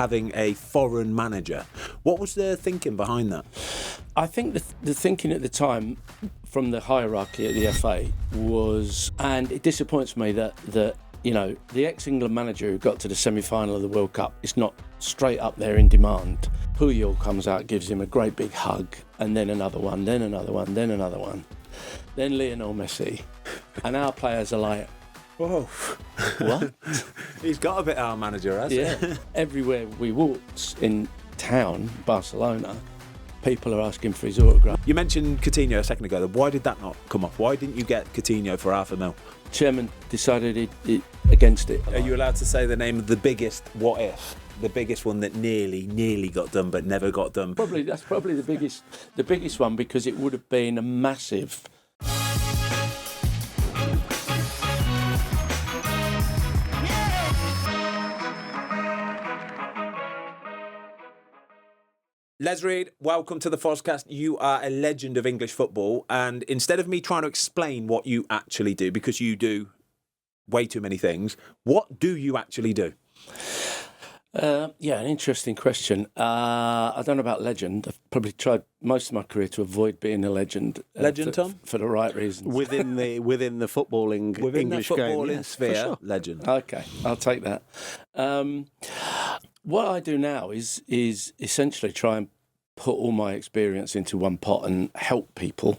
having a foreign manager. What was the thinking behind that? I think the thinking at the time from the hierarchy at the FA was, and it disappoints me that the ex-England manager who got to the semi-final of the World Cup is not straight up there in demand. Puyol comes out, gives him a great big hug, and then another one, then another one, then another one. Then Lionel Messi. And our players are like, whoa. What? He's got a bit of our manager, hasn't he? Everywhere we walked in town, Barcelona, people are asking for his autograph. You mentioned Coutinho a second ago. Why did that not come off? Why didn't you get Coutinho for $500,000? Chairman decided against it. Are you allowed to say the name of the biggest what if? The biggest one that nearly got done but never got done? That's probably the biggest one, because it would have been a massive. Les Reed, welcome to the Fozcast. You are a legend of English football, and instead of me trying to explain what you actually do, because you do way too many things, what do you actually do? An interesting question. I don't know about legend. I've probably tried most of my career to avoid being a legend. Tom? For the right reasons. Within the footballing English the game, footballing sphere, sure. Legend. Okay, I'll take that. What I do now is essentially try and put all my experience into one pot and help people,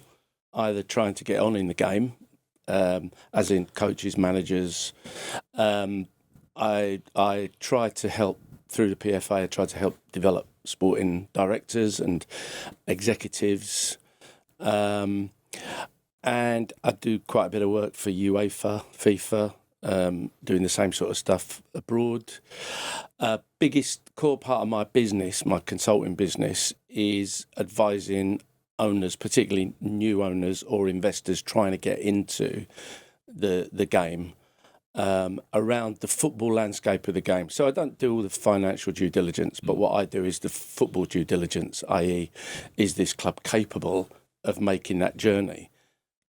either trying to get on in the game, as in coaches, managers. I try to help through the PFA. I try to help develop sporting directors and executives, and I do quite a bit of work for UEFA, FIFA. Doing the same sort of stuff abroad. Biggest core part of my business, my consulting business, is advising owners, particularly new owners or investors trying to get into the game, around the football landscape of the game. So I don't do all the financial due diligence, but what I do is the football due diligence, i.e., is this club capable of making that journey?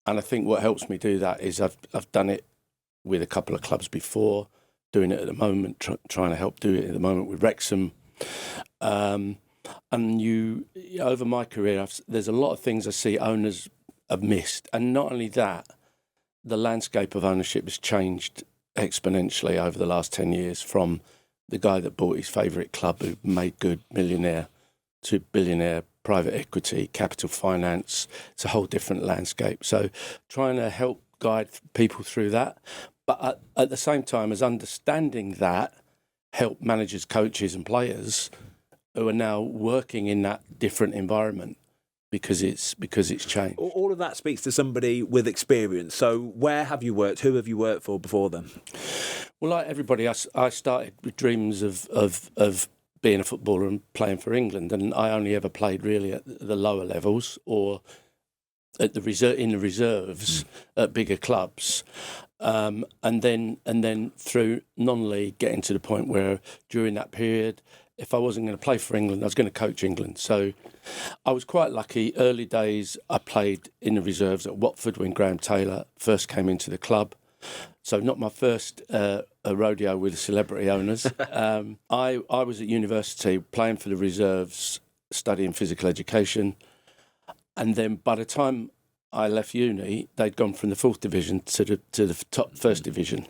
And I think what helps me do that is I've done it with a couple of clubs before, doing it at the moment, trying to help do it at the moment with Wrexham. And over my career, there's a lot of things I see owners have missed. And not only that, the landscape of ownership has changed exponentially over the last 10 years, from the guy that bought his favourite club who made good, millionaire, to billionaire, private equity, capital finance. It's a whole different landscape. So trying to help guide people through that, but at the same time as understanding that, help managers, coaches and players who are now working in that different environment because it's changed. All of that speaks to somebody with experience. So where have you worked? Who have you worked for before then? Well, like everybody, I started with dreams of being a footballer and playing for England, and I only ever played really at the lower levels or at in the reserves at bigger clubs, and then through non-league, getting to the point where during that period, if I wasn't going to play for England, I was going to coach England. So I was quite lucky. Early days, I played in the reserves at Watford when Graham Taylor first came into the club. So not my first a rodeo with celebrity owners. I was at university playing for the reserves, studying physical education. And then by the time I left uni, they'd gone from the 4th division to the top 1st division.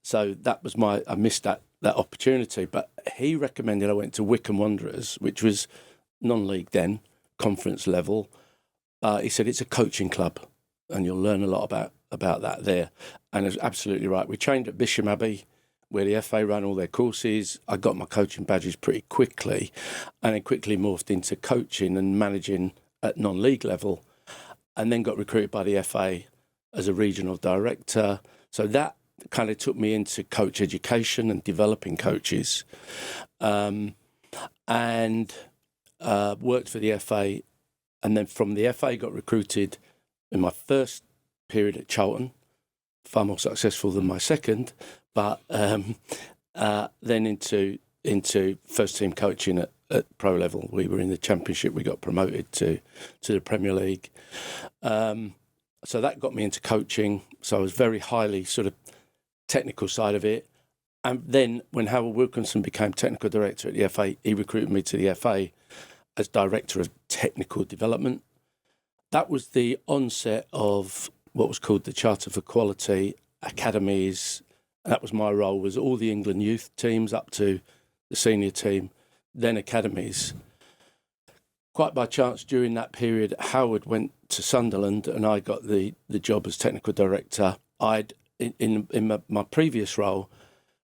So that was I missed that opportunity. But he recommended I went to Wycombe Wanderers, which was non-league then, conference level. He said, it's a coaching club and you'll learn a lot about that there. And he was absolutely right. We trained at Bisham Abbey, where the FA ran all their courses. I got my coaching badges pretty quickly, and then quickly morphed into coaching and managing at non-league level, and then got recruited by the FA as a regional director. So that kind of took me into coach education and developing coaches, and worked for the FA. And then from the FA got recruited in my first period at Charlton, far more successful than my second, but then into first team coaching at pro level. We were in the Championship. We got promoted to the Premier League. So that got me into coaching. So I was very highly sort of technical side of it. And then when Howard Wilkinson became technical director at the FA, he recruited me to the FA as director of technical development. That was the onset of what was called the Charter for Quality Academies. That was my role, was all the England youth teams up to the senior team, then academies. Quite by chance, during that period, Howard went to Sunderland and I got the job as technical director. I'd, in my previous role,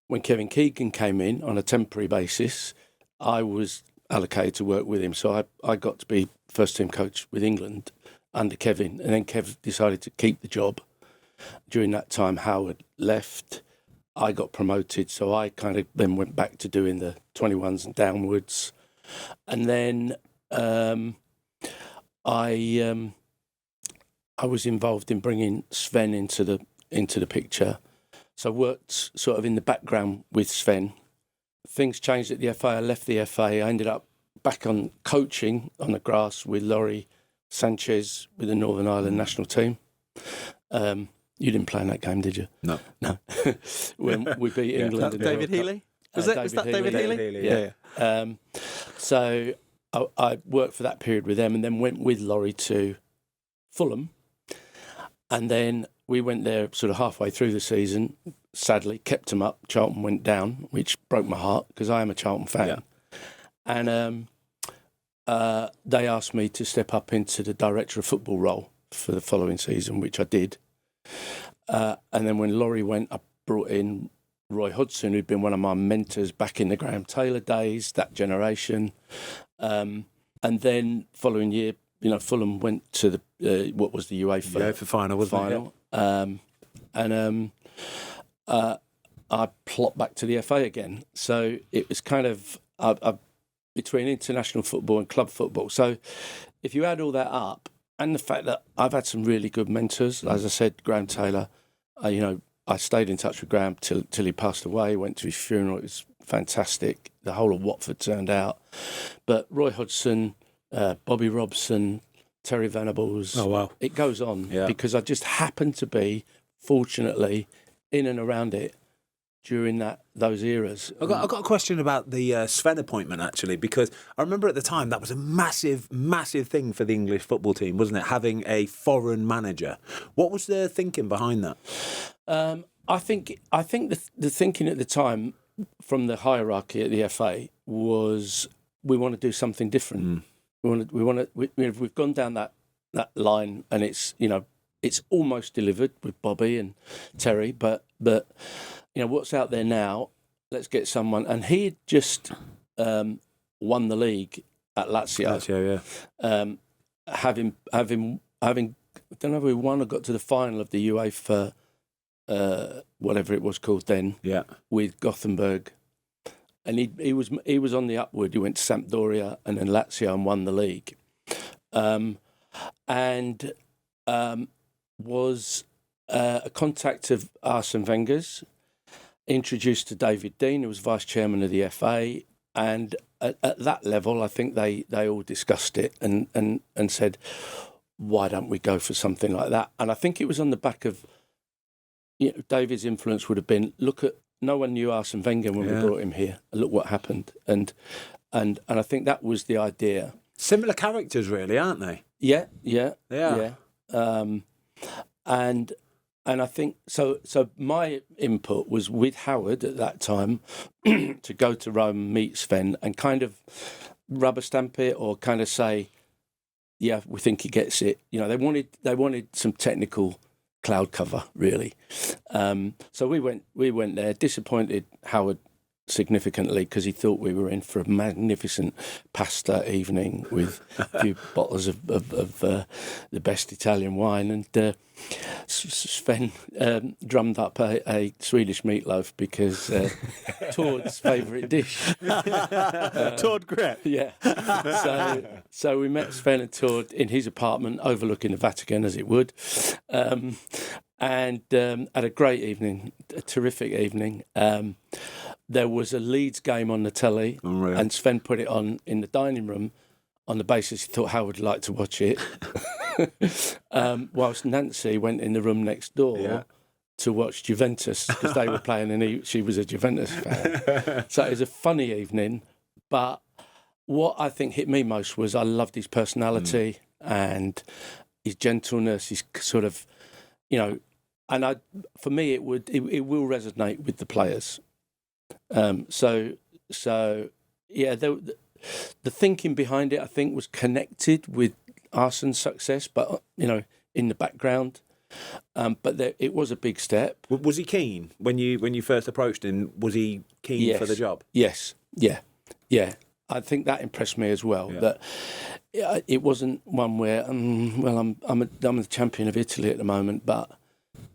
when Kevin Keegan came in on a temporary basis, I was allocated to work with him. So I got to be first team coach with England under Kevin. And then Kev decided to keep the job. During that time, Howard left. I got promoted. So I kind of then went back to doing the 21s and downwards. And then I was involved in bringing Sven into the picture. So I worked sort of in the background with Sven. Things changed at the FA. I left the FA. I ended up back on coaching on the grass with Laurie Sanchez with the Northern Ireland national team. You didn't play in that game, did you? No. When we beat England. That David Healy? Was that David Healy? Yeah. So I worked for that period with them and then went with Laurie to Fulham. And then we went there sort of halfway through the season, sadly, kept them up. Charlton went down, which broke my heart because I am a Charlton fan. Yeah. And they asked me to step up into the director of football role for the following season, which I did. And then when Laurie went, I brought in Roy Hodgson, who'd been one of my mentors back in the Graham Taylor days, that generation. And then following year, Fulham went to the what was the UEFA final, wasn't it? I plopped back to the FA again. So it was kind of between international football and club football. So if you add all that up, and the fact that I've had some really good mentors, as I said, Graham Taylor, I stayed in touch with Graham till he passed away, went to his funeral. It was fantastic. The whole of Watford turned out. But Roy Hodgson, Bobby Robson, Terry Venables. Oh, wow. It goes on because I just happened to be, fortunately, in and around it during those eras. I've got a question about the Sven appointment, actually, because I remember at the time that was a massive, massive thing for the English football team, wasn't it? Having a foreign manager. What was the thinking behind that? I think the thinking at the time from the hierarchy at the FA was we want to do something different. We've gone down that line, and it's almost delivered with Bobby and Terry, but what's out there now? Let's get someone, and he had just won the league at Lazio. Having I don't know if we won or got to the final of the UEFA, whatever it was called then, with Gothenburg. And he was on the upward. He went to Sampdoria and then Lazio and won the league, and was a contact of Arsene Wenger's, introduced to David Dean, who was vice chairman of the FA, and at that level, I think they all discussed it and said, why don't we go for something like that? And I think it was on the back of David's influence would have been, no one knew Arsene Wenger when we brought him here. Look what happened. And I think that was the idea. Similar characters, really, aren't they? Yeah. And I think so my input was with Howard at that time to go to Rome, meet Sven, and kind of rubber stamp it or kind of say, yeah, we think he gets it. They wanted some technical cloud cover, really. So we went there, disappointed Howard significantly because he thought we were in for a magnificent pasta evening with a few bottles of the best Italian wine, and Sven drummed up a Swedish meatloaf because Tord's favourite dish. Tord Grep. Yeah. So we met Sven and Tord in his apartment overlooking the Vatican, as it would, and had a great evening, a terrific evening. There was a Leeds game on the telly, and Sven put it on in the dining room on the basis he thought Howard would like to watch it. Whilst Nancy went in the room next door to watch Juventus because they were playing and she was a Juventus fan. So it was a funny evening. But what I think hit me most was I loved his personality and his gentleness, his sort of, and for me it will resonate with the players. The thinking behind it, I think, was connected with Arsenal's success, but in the background. But it was a big step. Was he keen when you first approached him? Was he keen for the job? Yes, yeah. I think that impressed me as well. Yeah. That it wasn't one where I'm the champion of Italy at the moment, but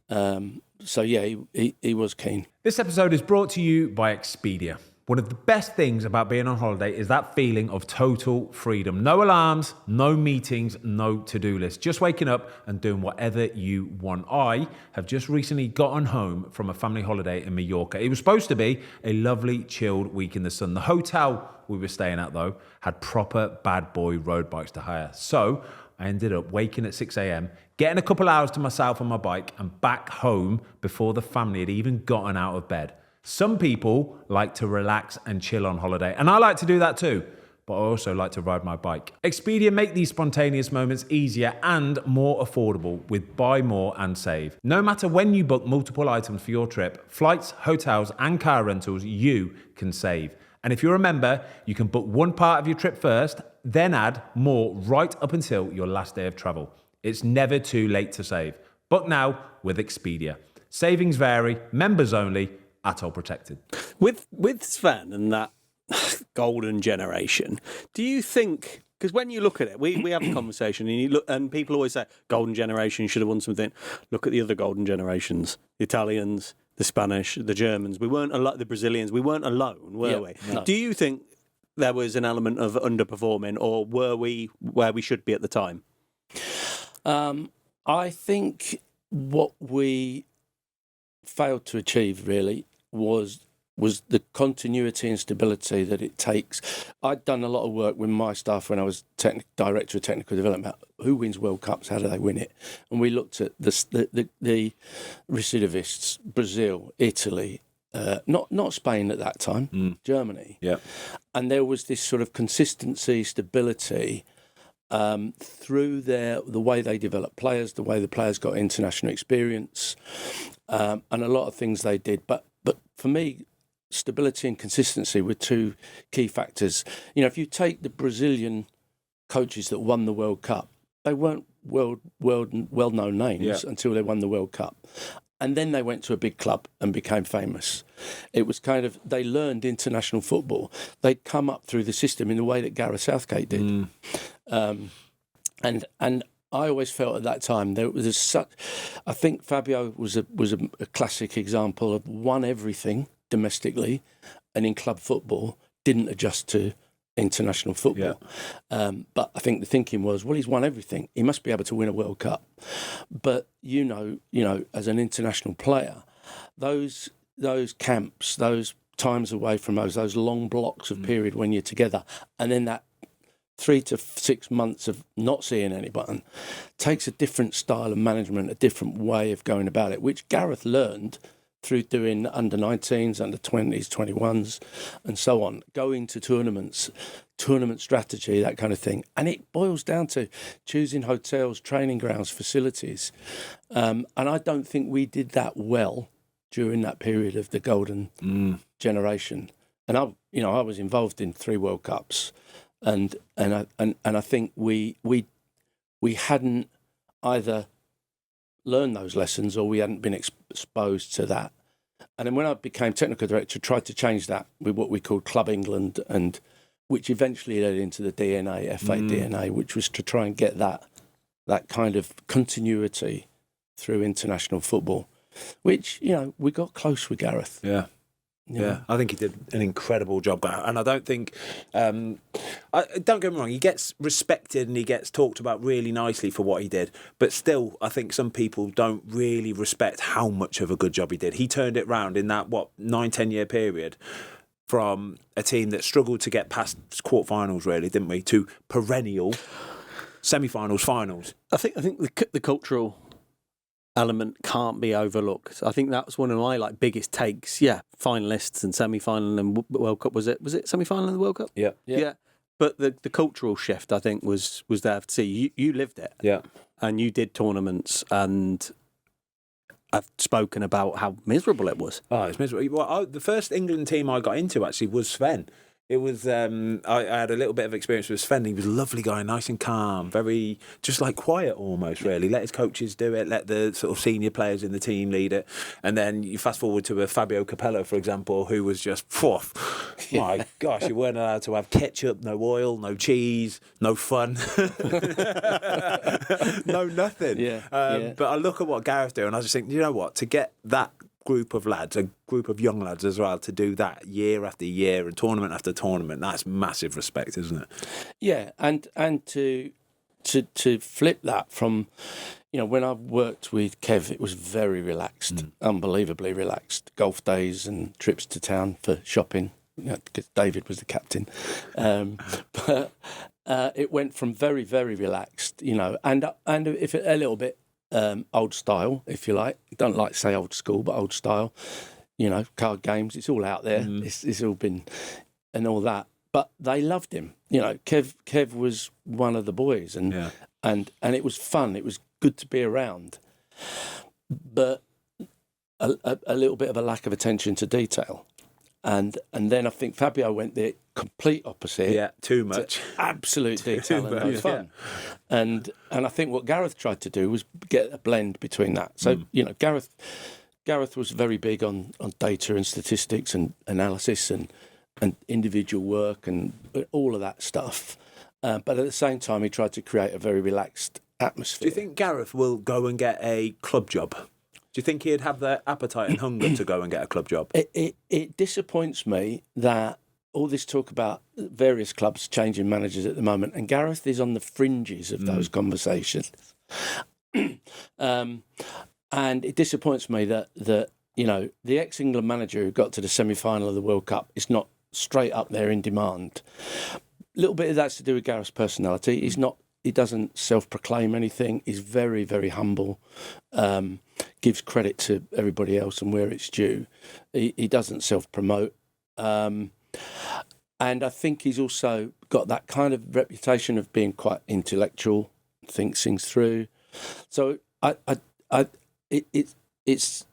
he was keen. This episode is brought to you by Expedia. One of the best things about being on holiday is that feeling of total freedom. No alarms, no meetings, no to-do list. Just waking up and doing whatever you want. I have just recently gotten home from a family holiday in Mallorca. It was supposed to be a lovely, chilled week in the sun. The hotel we were staying at, though, had proper bad boy road bikes to hire. So I ended up waking at 6 a.m, getting a couple hours to myself on my bike and back home before the family had even gotten out of bed. Some people like to relax and chill on holiday, and I like to do that too, but I also like to ride my bike. Expedia make these spontaneous moments easier and more affordable with Buy More and Save. No matter when you book multiple items for your trip, flights, hotels, and car rentals, you can save. And if you're a member, you can book one part of your trip first, then add more right up until your last day of travel. It's never too late to save. Book now with Expedia. Savings vary, members only, at all protected. With Sven and that golden generation, do you think, because when you look at it, we have a conversation and you look, and people always say golden generation should have won something. Look at the other golden generations, the Italians, the Spanish, the Germans. We weren't the Brazilians. We weren't alone, were we? No. Do you think there was an element of underperforming, or were we where we should be at the time? I think what we failed to achieve really was the continuity and stability that it takes. I'd done a lot of work with my staff when I was director of technical development. Who wins World Cups? How do they win it? And we looked at the recidivists: Brazil, Italy, not Spain at that time, Germany. Yeah, and there was this sort of consistency, stability. Through the way they developed players, the way the players got international experience, and a lot of things they did. But for me, stability and consistency were two key factors. If you take the Brazilian coaches that won the World Cup, they weren't well-known names until they won the World Cup. And then they went to a big club and became famous. It was kind of, they learned international football. They'd come up through the system in the way that Gareth Southgate did. And I always felt at that time there was such. I think Fabio was a classic example of won everything domestically, and in club football didn't adjust to international football. Yeah. But I think the thinking was, well, he's won everything. He must be able to win a World Cup. But as an international player, those camps, those times away from those long blocks of period when you're together, and then that 3 to 6 months of not seeing anybody takes a different style of management, a different way of going about it, which Gareth learned through doing under 19s, under 20s, 21s, and so on, going to tournaments, tournament strategy, that kind of thing. And it boils down to choosing hotels, training grounds, facilities. And I don't think we did that well during that period of the golden generation. And I was involved in 3 World Cups. And I think we hadn't either learned those lessons or we hadn't been exposed to that. And then when I became technical director, I tried to change that with what we called Club England, and which eventually led into the DNA, FA DNA, which was to try and get that kind of continuity through international football, which, we got close with Gareth. Yeah. Yeah, I think he did an incredible job, and I don't think. Don't get me wrong, he gets respected and he gets talked about really nicely for what he did. But still, I think some people don't really respect how much of a good job he did. He turned it round in that 9-10 year period from a team that struggled to get past quarterfinals, really, didn't we? To perennial semi-finals, finals. I think the cultural element can't be overlooked. I think that's one of my biggest takes. Yeah, finalists and semi-final and World Cup. Was it semi-final in the World Cup? Yeah. But the cultural shift, I think, was there to see. You lived it. Yeah. And you did tournaments, and I've spoken about how miserable it was. Oh, it's miserable. Well, the first England team I got into actually was Sven. It was I had a little bit of experience with Sven. He was a lovely guy, nice and calm, very just quiet almost. Really, let his coaches do it, let the sort of senior players in the team lead it, and then you fast forward to a Fabio Capello, for example, who was just, my gosh, you weren't allowed to have ketchup, no oil, no cheese, no fun, no nothing. But I look at what Gareth do, and I just think, you know what, to get that group of lads, a group of young lads as well, to do that year after year and tournament after tournament, that's massive respect, isn't it? Yeah, and to flip that from, when I worked with Kev, it was very relaxed, unbelievably relaxed. Golf days and trips to town for shopping, because David was the captain. But it went from very, very relaxed, and if a little bit old style, if you like. Don't like to say old school, but old style. Card games, it's all out there. It's all been, and all that. But they loved him. Kev was one of the boys, and it was fun. It was good to be around. But a little bit of a lack of attention to detail. And then I think Fabio went the complete opposite. Yeah, too much. Absolute detail and no fun. And I think what Gareth tried to do was get a blend between that. So, Gareth was very big on data and statistics and analysis and individual work and all of that stuff. But at the same time, he tried to create a very relaxed atmosphere. Do you think Gareth will go and get a club job? Do you think he'd have the appetite and hunger to go and get a club job? It disappoints me that all this talk about various clubs changing managers at the moment, and Gareth is on the fringes of those conversations. And it disappoints me that the ex-England manager who got to the semi-final of the World Cup is not straight up there in demand. A little bit of that's to do with Gareth's personality. He doesn't self-proclaim anything. He's very, very humble. Gives credit to everybody else and where it's due. He doesn't self-promote. And I think he's also got that kind of reputation of being quite intellectual, thinks things through. So it's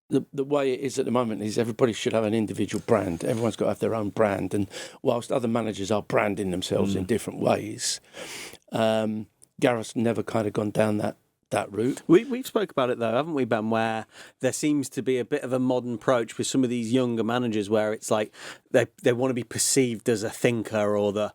the way it is at the moment is everybody should have an individual brand. Everyone's got to have their own brand. And whilst other managers are branding themselves in different ways, Gareth's never kind of gone down that route. We've spoke about it though, haven't we, Ben, where there seems to be a bit of a modern approach with some of these younger managers where it's like they want to be perceived as a thinker or the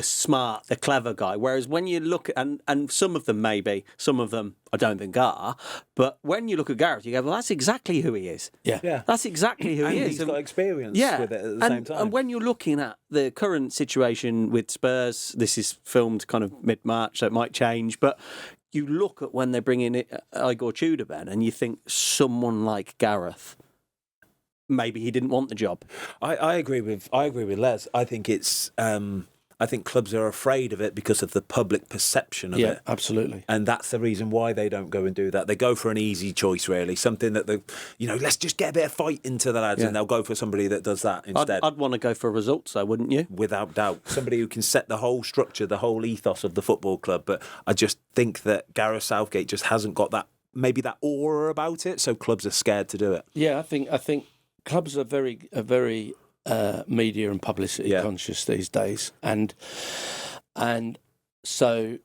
smart, the clever guy. Whereas when you look at, and some of them maybe, some of them I don't think are, but when you look at Gareth, you go, well, that's exactly who he is. Yeah. That's exactly who he is. He's got experience with it at the same time. And when you're looking at the current situation with Spurs, this is filmed kind of mid-March, so it might change, but you look at when they bring in Igor Tudor, Ben, and you think someone like Gareth, maybe he didn't want the job. I agree with Les. I think it's I think clubs are afraid of it because of the public perception of it. Yeah, absolutely. And that's the reason why they don't go and do that. They go for an easy choice, really. Something that let's just get a bit of fight into the lads, and they'll go for somebody that does that instead. I'd want to go for results, though, wouldn't you? Without doubt. Somebody who can set the whole structure, the whole ethos of the football club. But I just think that Gareth Southgate just hasn't got that, maybe that aura about it, so clubs are scared to do it. Yeah, I think clubs are very media and publicity conscious these days, and so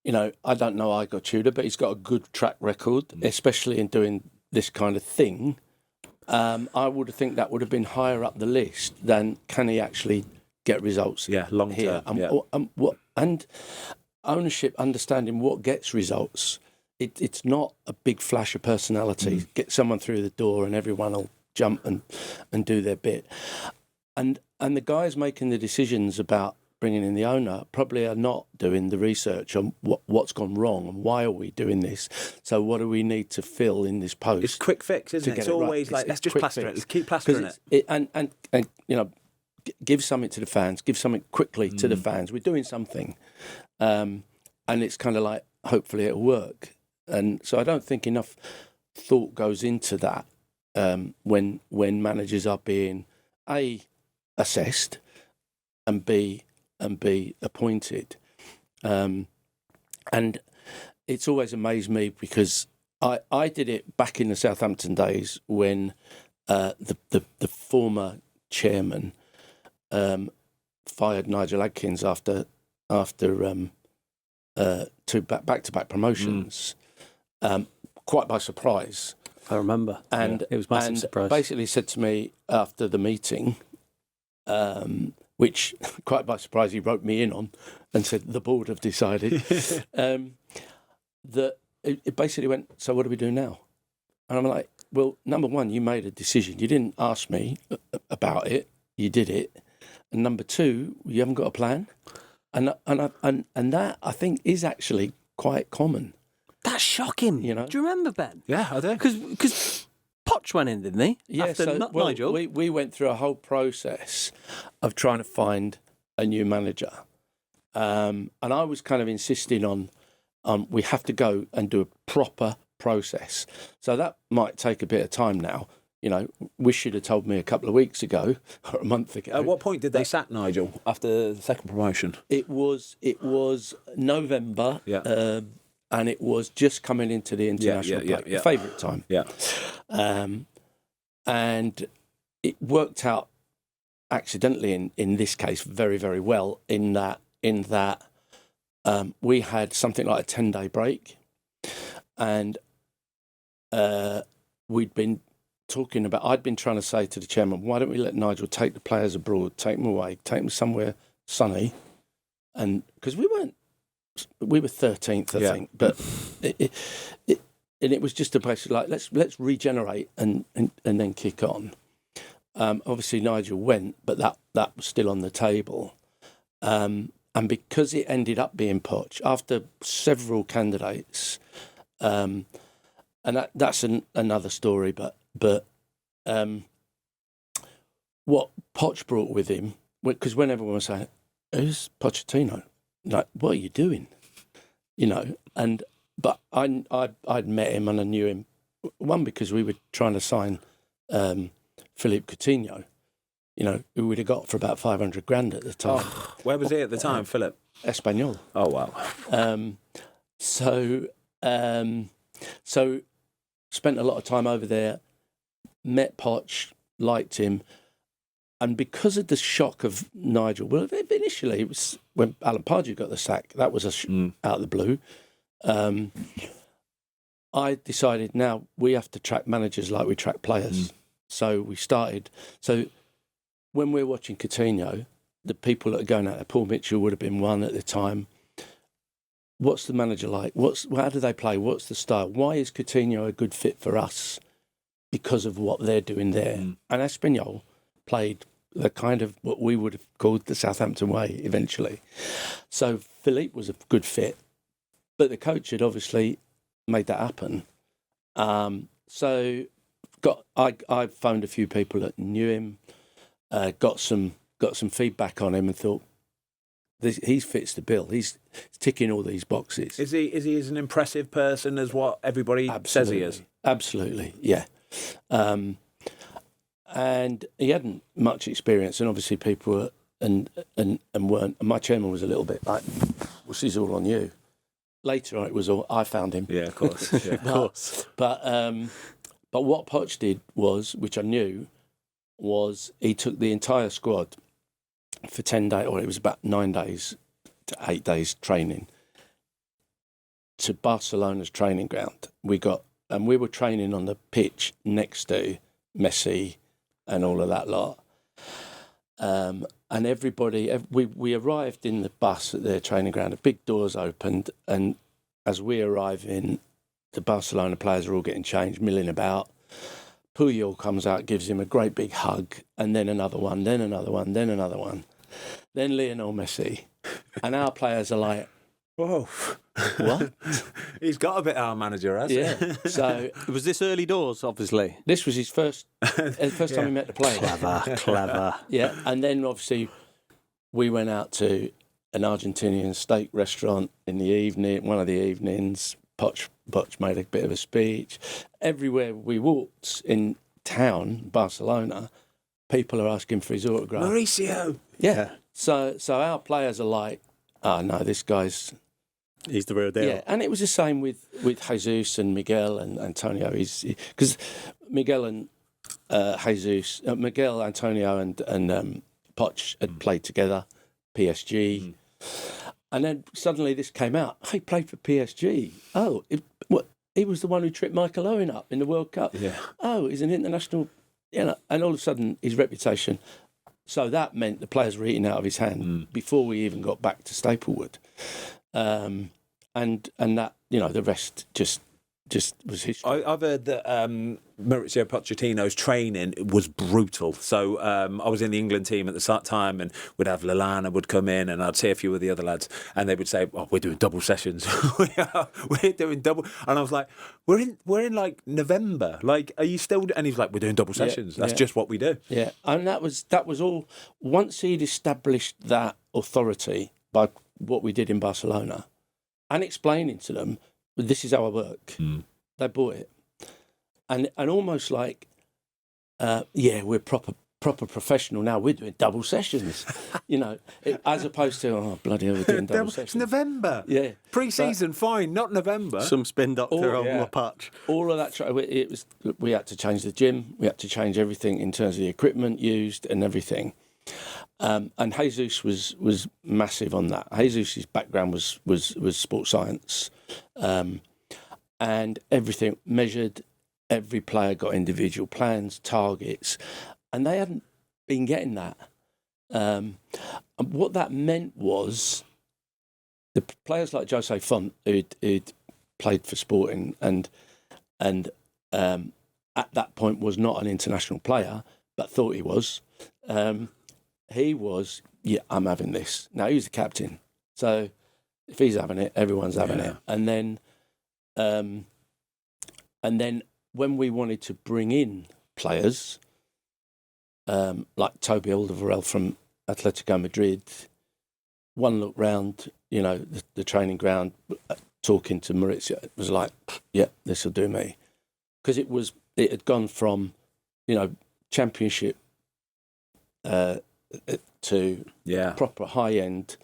I don't know Igor Tudor, but he's got a good track record, especially in doing this kind of thing. I would think that would have been higher up the list than can he actually get results? Yeah, long here. term. And ownership, understanding what gets results. It's not a big flash of personality. Get someone through the door and everyone will jump and do their bit. And the guys making the decisions about bringing in the owner probably are not doing the research on what's gone wrong and why are we doing this. So what do we need to fill in this post? It's quick fix, isn't it? It's always right. Let's just plaster it. Let's keep plastering it. And give something to the fans. Give something quickly to the fans. We're doing something, and it's kind of like hopefully it'll work. And so I don't think enough thought goes into that when managers are being A, assessed, and B appointed. And it's always amazed me because I did it back in the Southampton days when the former chairman fired Nigel Adkins after two back-to-back promotions, quite by surprise. I remember, and it was massive surprise. Basically said to me after the meeting, which quite by surprise he wrote me in on, and said the board have decided that it basically went. So what do we do now? And I'm like, well, number one, you made a decision. You didn't ask me about it. You did it. And number two, you haven't got a plan. And that I think is actually quite common. That's shocking. You know? Do you remember, Ben? Yeah, I do. Because Poch went in, didn't he? Yeah, After Nigel. We went through a whole process of trying to find a new manager. And I was kind of insisting on we have to go and do a proper process. So that might take a bit of time now. You know, wish you'd have told me a couple of weeks ago or a month ago. At what point did they sack Nigel after the second promotion? It was November, and it was just coming into the international break, favourite time. Yeah, and it worked out accidentally in this case very, very well in that we had something like a 10-day break, and we'd been talking about. I'd been trying to say to the chairman, why don't we let Nigel take the players abroad, take them away, take them somewhere sunny, and because we were 13th, I think, but it was just a place like let's regenerate and then kick on. Obviously Nigel went, but that was still on the table, and because it ended up being Poch after several candidates, and that's another story, but what Poch brought with him, because when everyone was saying, who's Pochettino? Like, what are you doing? You know, but I'd met him and I knew him, one, because we were trying to sign Philippe Coutinho, you know, who we'd have got for about 500 grand at the time. Oh, where was he at the time, Philip? Espanyol. Oh, wow. So spent a lot of time over there, met Poch, liked him, and because of the shock of Nigel, well, initially it was when Alan Pardew got the sack. That was out of the blue. I decided now we have to track managers like we track players. So we started. So when we're watching Coutinho, the people that are going out there, Paul Mitchell would have been one at the time. What's the manager like? How do they play? What's the style? Why is Coutinho a good fit for us? Because of what they're doing there. And Espanyol played the kind of what we would have called the Southampton way eventually. So Philippe was a good fit, but the coach had obviously made that happen. So I phoned a few people that knew him, got some feedback on him, and thought he fits the bill. He's ticking all these boxes. Is he as an impressive person as what everybody says he is? Absolutely, yeah. And he hadn't much experience, and obviously people were and weren't. And my chairman was a little bit like, "Well, this is all on you." Later on, it was all I found him. Yeah, of course, yeah. Of course. But what Poch did was, which I knew, was he took the entire squad for 10 days, or it was about 9 days to 8 days training, to Barcelona's training ground. We were training on the pitch next to Messi and all of that lot. And everybody, we arrived in the bus at their training ground. The big doors opened, and as we arrive in, the Barcelona players are all getting changed, milling about. Puyol comes out, gives him a great big hug, and then another one, then another one, then another one. Then Lionel Messi. And our players are like, whoa. What? He's got a bit of our manager, hasn't he? Yeah. So Was this early doors, obviously? this was his first time he met the players. Clever. Yeah, and then obviously we went out to an Argentinian steak restaurant in the evening, one of the evenings, Poch made a bit of a speech. Everywhere we walked in town, Barcelona, people are asking for his autograph. Mauricio. Yeah. So our players are like, oh no, this guy's... He's the real deal. Yeah, and it was the same with Jesus and Miguel and Antonio. Because Miguel and Miguel, Antonio and Poch had played together, PSG. And then suddenly this came out. He played for PSG. Oh, he was the one who tripped Michael Owen up in the World Cup. Yeah. Oh, he's an international... and all of a sudden his reputation... So that meant the players were eating out of his hand before we even got back to Staplewood. And that, the rest just was history. I've heard that Mauricio Pochettino's training was brutal. So I was in the England team at the time, and we'd have Lallana would come in, and I'd see a few of the other lads, and they would say, "Oh, we're doing double sessions. We're doing double." And I was like, "We're in like November. Like, are you still?" And he's like, "We're doing double sessions. That's just what we do." Yeah, and that was all. Once he'd established that authority by what we did in Barcelona, and explaining to them, this is how I work. They bought it, and almost like, we're proper professional now. We're doing double sessions, as opposed to bloody hell, we're doing double sessions. It's November. Yeah, pre-season, fine, not November. Some spin doctor on the patch. All of that. We had to change the gym. We had to change everything in terms of the equipment used and everything. And Jesus was massive on that. Jesus' background was sports science, and everything measured. Every player got individual plans, targets, and they hadn't been getting that. And what that meant was the players like Jose Font, who'd played for Sporting, and at that point was not an international player, but thought he was. He was, I'm having this. Now, he was the captain. So if he's having it, everyone's having it. And then when we wanted to bring in players, like Toby Alderweireld from Atletico Madrid, one look round, the training ground, talking to Mauricio, it was like, this will do me. Because it had gone from, championship to proper high end,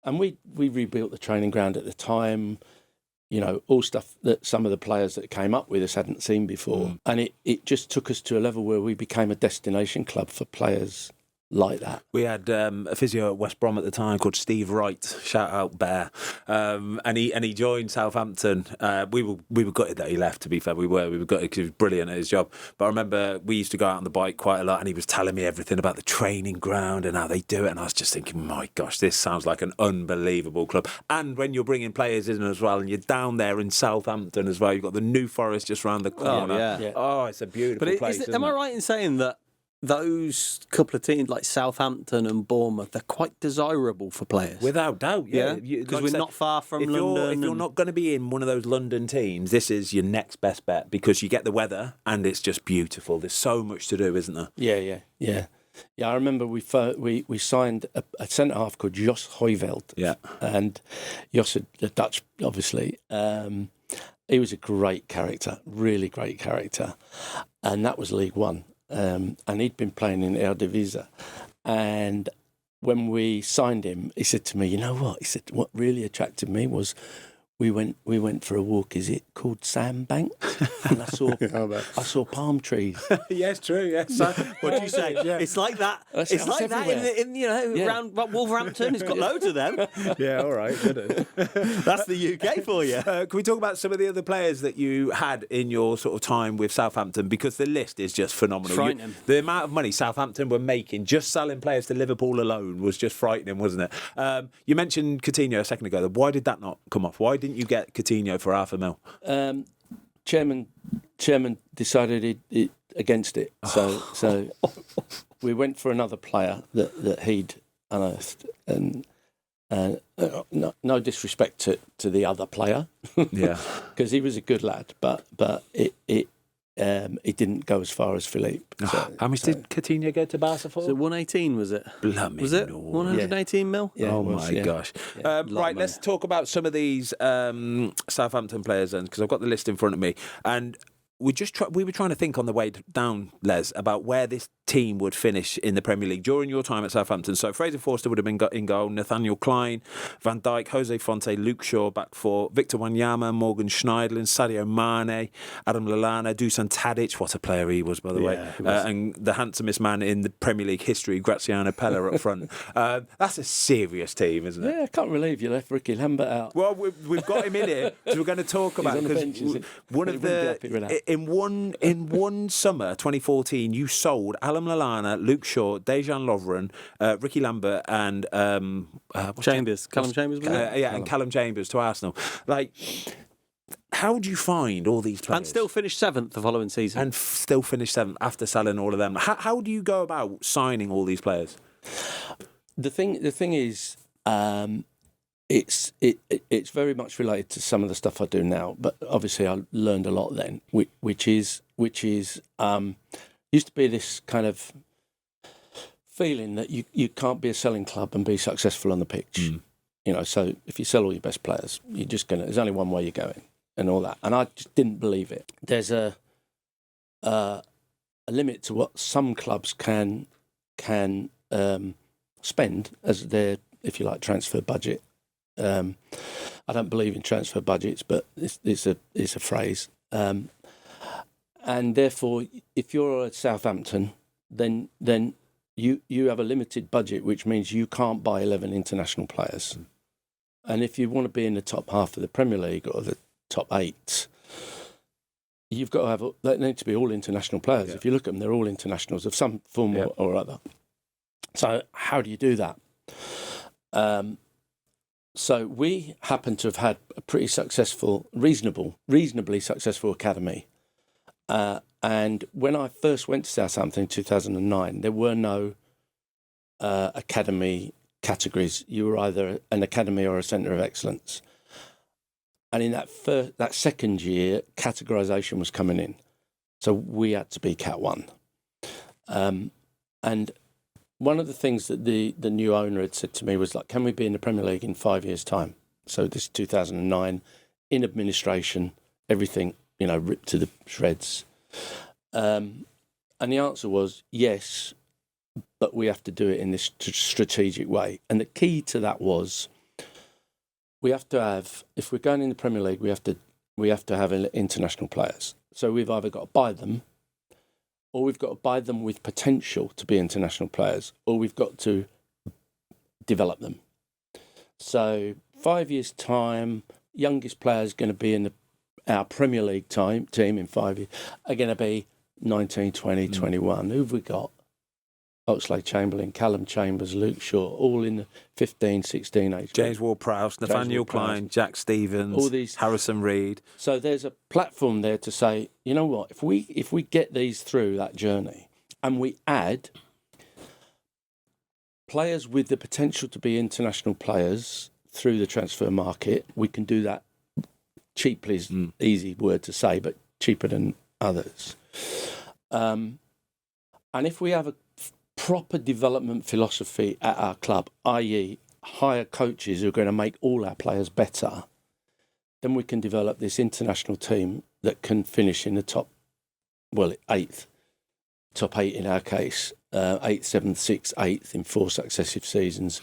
and we rebuilt the training ground at the time. All stuff that some of the players that came up with us hadn't seen before, and it just took us to a level where we became a destination club for players like that. We had a physio at West Brom at the time called Steve Wright, shout out Bear, and he joined Southampton. We were gutted that he left. To be fair, we were gutted because he was brilliant at his job. But I remember we used to go out on the bike quite a lot, and he was telling me everything about the training ground and how they do it. And I was just thinking, my gosh, this sounds like an unbelievable club. And when you're bringing players in as well, and you're down there in Southampton as well, you've got the New Forest just round the corner. Oh, it's a beautiful place. Am I right in saying that those couple of teams like Southampton and Bournemouth, they're quite desirable for players? Without doubt, yeah. Because we're not far from London. If you're not going to be in one of those London teams, this is your next best bet, because you get the weather and it's just beautiful. There's so much to do, isn't there? Yeah. I remember we signed a centre-half called Jos Højveld. Yeah. And Jos, the Dutch, obviously, he was a great character, really great character. And that was League One. And he'd been playing in Eredivisie, and when we signed him, he said to me, "You know what?" He said, "What really attracted me was we went for a walk. Is it called Sandbank? And I saw palm trees." Yes, true. Yes. What do you say? Yeah. It's like that. It's like that in around Wolverhampton. It's got loads of them. Yeah, all right. That's the UK for you. Can we talk about some of the other players that you had in your sort of time with Southampton? Because the list is just phenomenal. Frightening. The amount of money Southampton were making just selling players to Liverpool alone was just frightening, wasn't it? You mentioned Coutinho a second ago. Why did that not come off? Why didn't you get Coutinho for $500,000? Chairman decided against it. So we went for another player that he'd unearthed, and no disrespect to the other player, because he was a good lad, but he didn't go as far as Philippe. So, How much did Coutinho go to Barca for? So 118 was it? Blimey Was it no. 118 mil? Yeah, Oh it was, my yeah. gosh! Yeah. Right, let's talk about some of these Southampton players then, because I've got the list in front of me, and we were trying to think on the way down, Les, about where this team would finish in the Premier League during your time at Southampton. So Fraser Forster would have been in goal, Nathaniel Clyne, Van Dijk, Jose Fonte, Luke Shaw back four, Victor Wanyama, Morgan Schneiderlin, Sadio Mané, Adam Lallana, Dusan Tadic, what a player he was, by the way, and the handsomest man in the Premier League history, Graziano Pella up front. That's a serious team, isn't it? Yeah, I can't believe you left Ricky Lambert out. Well, we've got him in here, so we're going to talk about on the because bench, is it? one He of wouldn't be happy with that. in one summer, 2014, you sold Alam Lallana, Luke Shaw, Dejan Lovren, Ricky Lambert, and Chambers. Callum Chambers, was it? and Callum Chambers to Arsenal. Like, how do you find all these players And still finished 7th the following season. and still finish seventh after selling all of them? How do you go about signing all these players? The thing is, it's very much related to some of the stuff I do now. But obviously, I learned a lot then, which is used to be this kind of feeling that you can't be a selling club and be successful on the pitch. You know, so if you sell all your best players, there's only one way you're going and all that. And I just didn't believe it. There's a limit to what some clubs can spend as their, if you like, transfer budget. I don't believe in transfer budgets, but it's a phrase. And therefore, if you're at Southampton, then you have a limited budget, which means you can't buy 11 international players. And if you want to be in the top half of the Premier League or the top 8, you've got to have, they need to be all international players. Yeah. If you look at them, they're all internationals of some form or other. So how do you do that? So we happen to have had a pretty successful, reasonably successful academy. And when I first went to Southampton in 2009, there were no academy categories. You were either an academy or a centre of excellence. And in that second year, categorisation was coming in. So we had to be Cat 1. And one of the things that the new owner had said to me was like, can we be in the Premier League in 5 years' time? So this is 2009, in administration, everything, ripped to the shreds. And the answer was yes, but we have to do it in this strategic way. And the key to that was we have to have, if we're going in the Premier League, we have to have international players. So we've either got to buy them, or we've got to buy them with potential to be international players, or we've got to develop them. So 5 years' time, youngest players going to be in our Premier League team in 5 years are going to be 19, 20, 21. Who've we got? Oxlade-Chamberlain, Callum Chambers, Luke Shaw, all in the 15, 16 age group. James Ward-Prowse, Nathaniel Clyne, Jack Stevens, all these, Harrison Reed. So there's a platform there to say, you know what, if we get these through that journey and we add players with the potential to be international players through the transfer market, we can do that cheaply is easy word to say, but cheaper than others. And if we have a proper development philosophy at our club, i.e. hire coaches who are going to make all our players better, then we can develop this international team that can finish in the top 8th. Top 8 in our case, 8th, 7th, 6th, 8th in 4 successive seasons.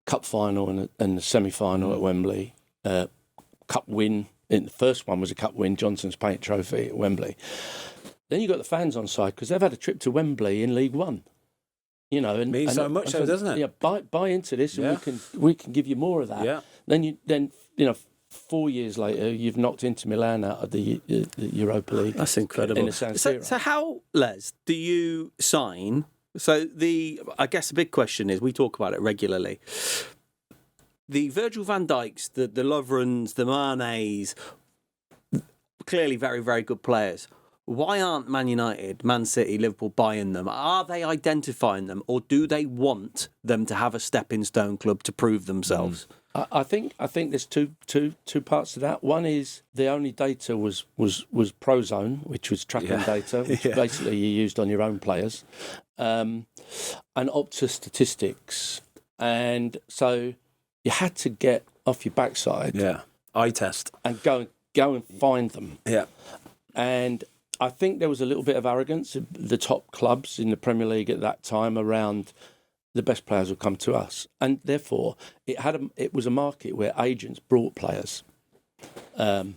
Cup final and the semi-final at Wembley. Cup win. The first one was a cup win, Johnson's Paint Trophy at Wembley. Then you've got the fans on side because they've had a trip to Wembley in League One. And Means so much, doesn't it? Yeah, buy into this, and we can give you more of that. Yeah. Then 4 years later, you've knocked Inter Milan out of the Europa League. That's incredible. In the San Siro. So how, Les, do you sign? So I guess the big question is, we talk about it regularly. The Virgil van Dijks, the Lovrens, the Manes, clearly very, very good players. Why aren't Man United, Man City, Liverpool buying them? Are they identifying them, or do they want them to have a stepping stone club to prove themselves? I think there's two parts to that. One is the only data was Prozone, which was tracking data, which basically you used on your own players, and Opta statistics, and so you had to get off your backside, eye test, and go and find them, and I think there was a little bit of arrogance of the top clubs in the Premier League at that time around the best players would come to us, and therefore it was a market where agents brought players, so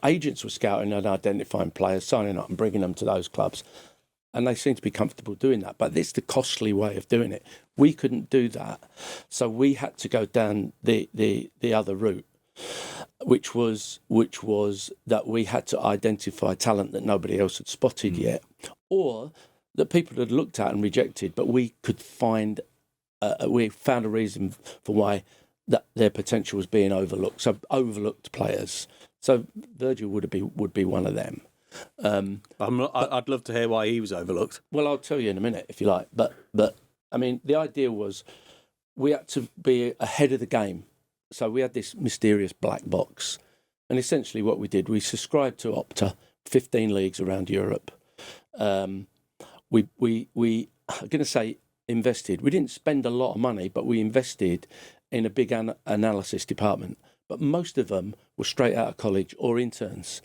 agents were scouting and identifying players, signing up and bringing them to those clubs, and they seemed to be comfortable doing that. But it's the costly way of doing it. We couldn't do that, so we had to go down the other route, which was that we had to identify talent that nobody else had spotted yet, or that people had looked at and rejected, but we could find a reason for why that their potential was being overlooked. So overlooked players. So Virgil would be one of them. I'd love to hear why he was overlooked. Well, I'll tell you in a minute if you like. But I mean, the idea was we had to be ahead of the game. So we had this mysterious black box, and essentially what we did, we subscribed to Opta, 15 leagues around Europe. We I'm going to say invested. We didn't spend a lot of money, but we invested in a big analysis department. But most of them were straight out of college or interns,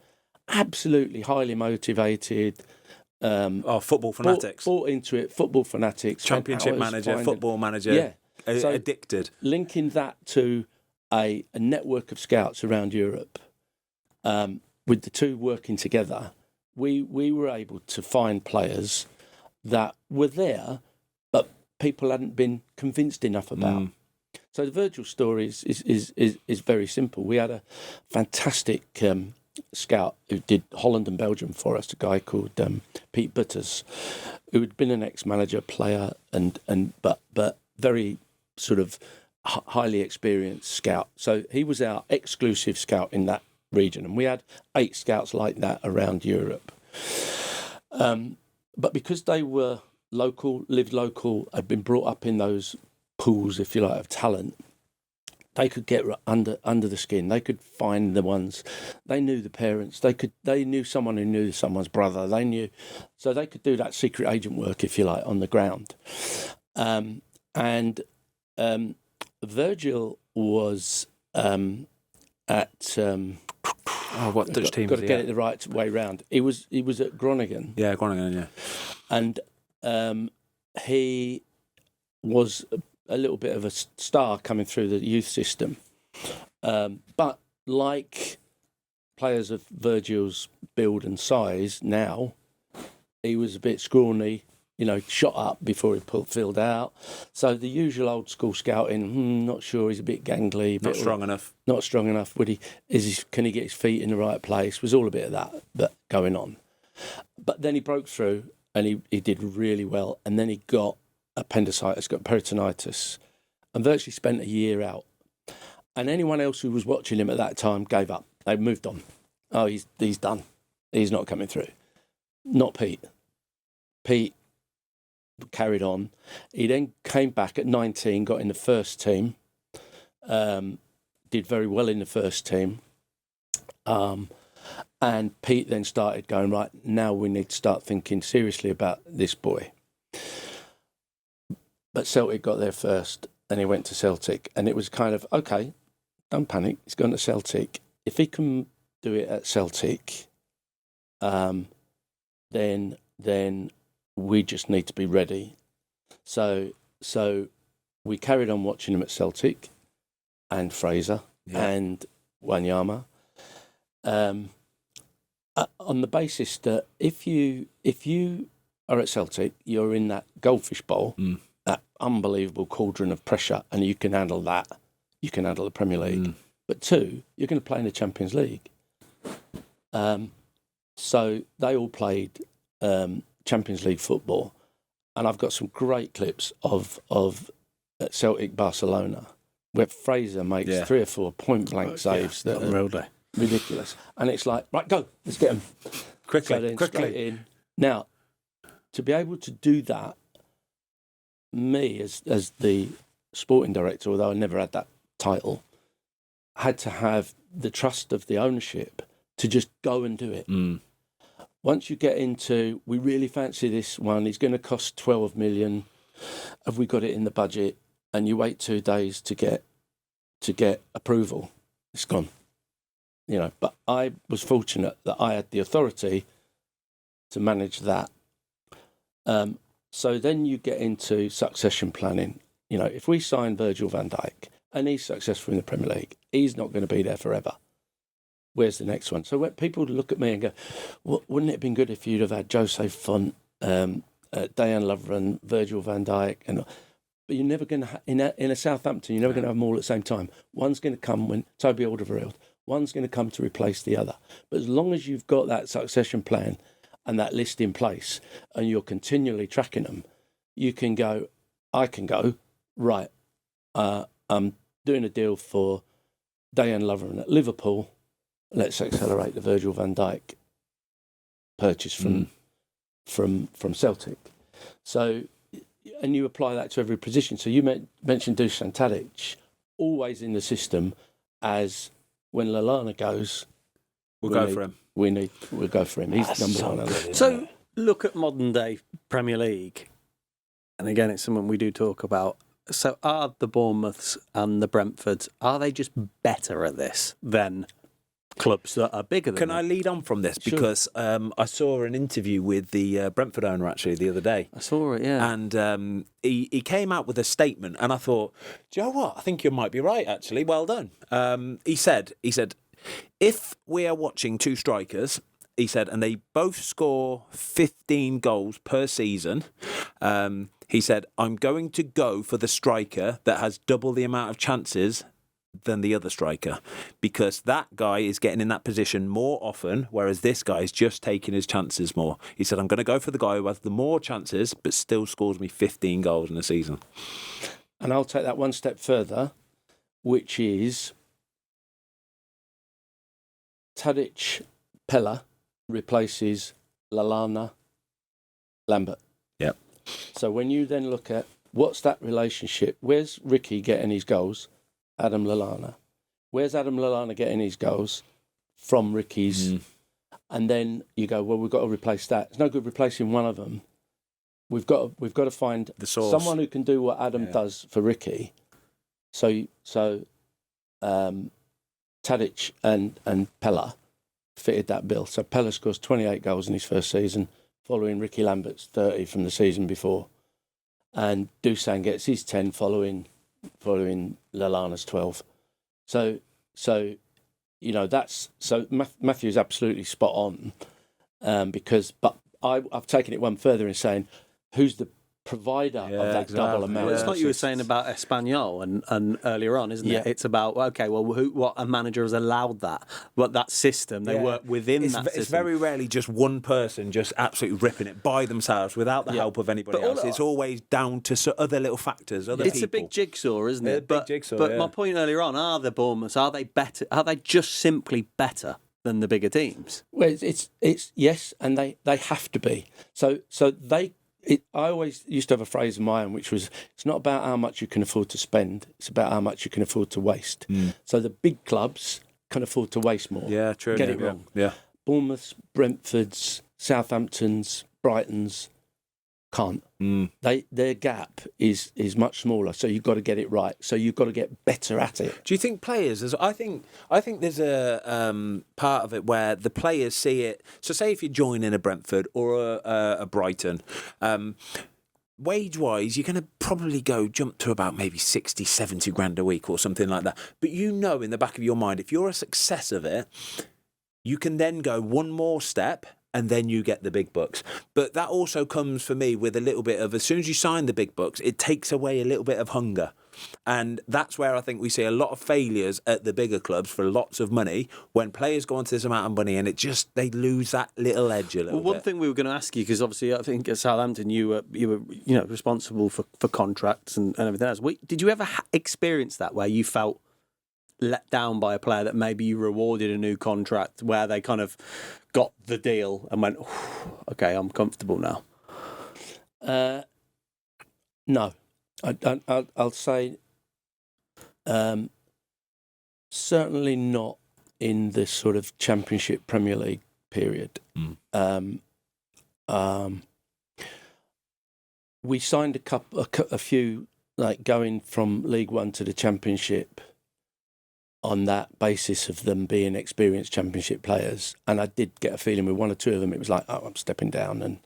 absolutely highly motivated. Football fanatics. Bought into it, football fanatics. Championship manager, football manager, so addicted. Linking that to a network of scouts around Europe, with the two working together, we were able to find players that were there, but people hadn't been convinced enough about. So the Virgil story is very simple. We had a fantastic scout who did Holland and Belgium for us, a guy called Pete Butters, who had been an ex-manager, player, but very sort of highly experienced scout. So he was our exclusive scout in that region, and we had 8 scouts like that around Europe. But because they were local, lived local, had been brought up in those pools, if you like, of talent, they could get under the skin. They could find the ones. They knew the parents. They knew someone who knew someone's brother. So they could do that secret agent work, if you like, on the ground. Virgil was at. What Dutch team? Got to get it the right way round. He was at Groningen. Yeah, Groningen. Yeah, and he was a little bit of a star coming through the youth system, but like players of Virgil's build and size now, he was a bit scrawny. Shot up before he filled out. So the usual old school scouting, not sure, he's a bit gangly. Not strong enough. Not strong enough. Can he get his feet in the right place? Was all a bit of that going on. But then he broke through and he did really well. And then he got appendicitis, got peritonitis, and virtually spent a year out. And anyone else who was watching him at that time gave up. They moved on. Oh, he's done. He's not coming through. Not Pete. Pete carried on. He then came back at 19, got in the first team, did very well in the first team. And Pete then started going, right, now we need to start thinking seriously about this boy. But Celtic got there first, and he went to Celtic. And it was kind of, okay, don't panic, he's going to Celtic. If he can do it at Celtic, then we just need to be ready. So we carried on watching him at Celtic and Fraser and Wanyama, on the basis that if you are at Celtic, you're in that goldfish bowl, that unbelievable cauldron of pressure, and you can handle that. You can handle the Premier League. But 2, you're going to play in the Champions League. So they all played Champions League football, and I've got some great clips of Celtic Barcelona where Fraser makes 3 or 4 point blank saves that are ridiculous, and it's like, right, go, let's get them quickly. Straight in. Now, to be able to do that, me as the sporting director, although I never had that title, had to have the trust of the ownership to just go and do it. Once you get into, we really fancy this one, he's going to cost 12 million, have we got it in the budget? And you wait 2 days to get approval, it's gone. But I was fortunate that I had the authority to manage that. So then you get into succession planning. If we sign Virgil van Dijk and he's successful in the Premier League, he's not going to be there forever. Where's the next one? So when people look at me and go, wouldn't it have been good if you'd have had Jose Font, Dejan Lovren, Virgil van Dijk, but you're never going to, in a Southampton, you're never going to have them all at the same time. One's going to come when Toby Alderweireld, one's going to come to replace the other. But as long as you've got that succession plan and that list in place and you're continually tracking them, I can go, right, I'm doing a deal for Dejan Lovren at Liverpool. Let's accelerate the Virgil van Dijk purchase from Celtic. So, and you apply that to every position. So you mentioned Dusan Tadic, always in the system as when Lallana goes, we'll go for him. We'll go for him. He's number one. So look at modern day Premier League, and again, it's something we do talk about. So are the Bournemouths and the Brentfords, are they just better at this than clubs that are bigger than Can them? I lead on from this? Sure. Because I saw an interview with the Brentford owner actually the other day. I saw it, yeah. And he came out with a statement, and I thought, do you know what? I think you might be right, actually. Well done. He said, if we are watching two strikers, he said, and they both score 15 goals per season, he said, I'm going to go for the striker that has double the amount of chances than the other striker, because that guy is getting in that position more often, whereas this guy is just taking his chances more. He said, I'm going to go for the guy who has the more chances but still scores me 15 goals in a season. And I'll take that one step further, which is Tadic Pella replaces Lallana Lambert. Yep. So when you then look at what's that relationship, where's Ricky getting his goals? Adam Lallana. Where's Adam Lallana getting his goals? From Ricky's. And then you go, well, we've got to replace that. It's no good replacing one of them. We've got to find the source. Someone who can do what Adam does for Ricky. So Tadic and Pella fitted that bill. So Pella scores 28 goals in his first season, following Ricky Lambert's 30 from the season before. And Dusan gets his 10 following Lallana's 12. So Matthew's absolutely spot on, but I've taken it one further in saying who's the provider of that double amount. Well, it's like you were saying about Espanyol and earlier on, isn't it? It's about, okay, well, what a manager has allowed that, what that system, they work within that system. It's very rarely just one person just absolutely ripping it by themselves without the help of anybody else. It's always down to other little factors, other people. It's a big jigsaw, isn't it? Big jigsaw, but my point earlier on, are the Bournemouths, are they better? Are they just simply better than the bigger teams? Well, it's yes, and they have to be. So they. I always used to have a phrase of mine, which was, it's not about how much you can afford to spend, it's about how much you can afford to waste. So the big clubs can afford to waste more. Yeah, true. Get it wrong. Yeah. Bournemouths, Brentfords, Southamptons, Brightons can't. Their gap is much smaller, so you've got to get it right. So you've got to get better at it. Do you think players? I think there's a part of it where the players see it. So say if you join in a Brentford or a Brighton, wage-wise, you're going to probably jump to about maybe 60, 70 grand a week or something like that. But you know in the back of your mind, if you're a success of it, you can then go one more step and then you get the big bucks. But that also comes for me with a little bit of, as soon as you sign the big bucks, it takes away a little bit of hunger. And that's where I think we see a lot of failures at the bigger clubs for lots of money, when players go into this amount of money and they lose that little edge a little bit. One thing we were going to ask you, because obviously I think at Southampton you were responsible for contracts and everything else. Did you ever experience that where you felt let down by a player that maybe you rewarded a new contract, where they kind of got the deal and went, okay, I'm comfortable now? No. I'll say certainly not in this sort of Championship Premier League period. We signed a few, like going from League One to the Championship on that basis of them being experienced Championship players. And I did get a feeling with one or two of them, it was like, oh, I'm stepping down,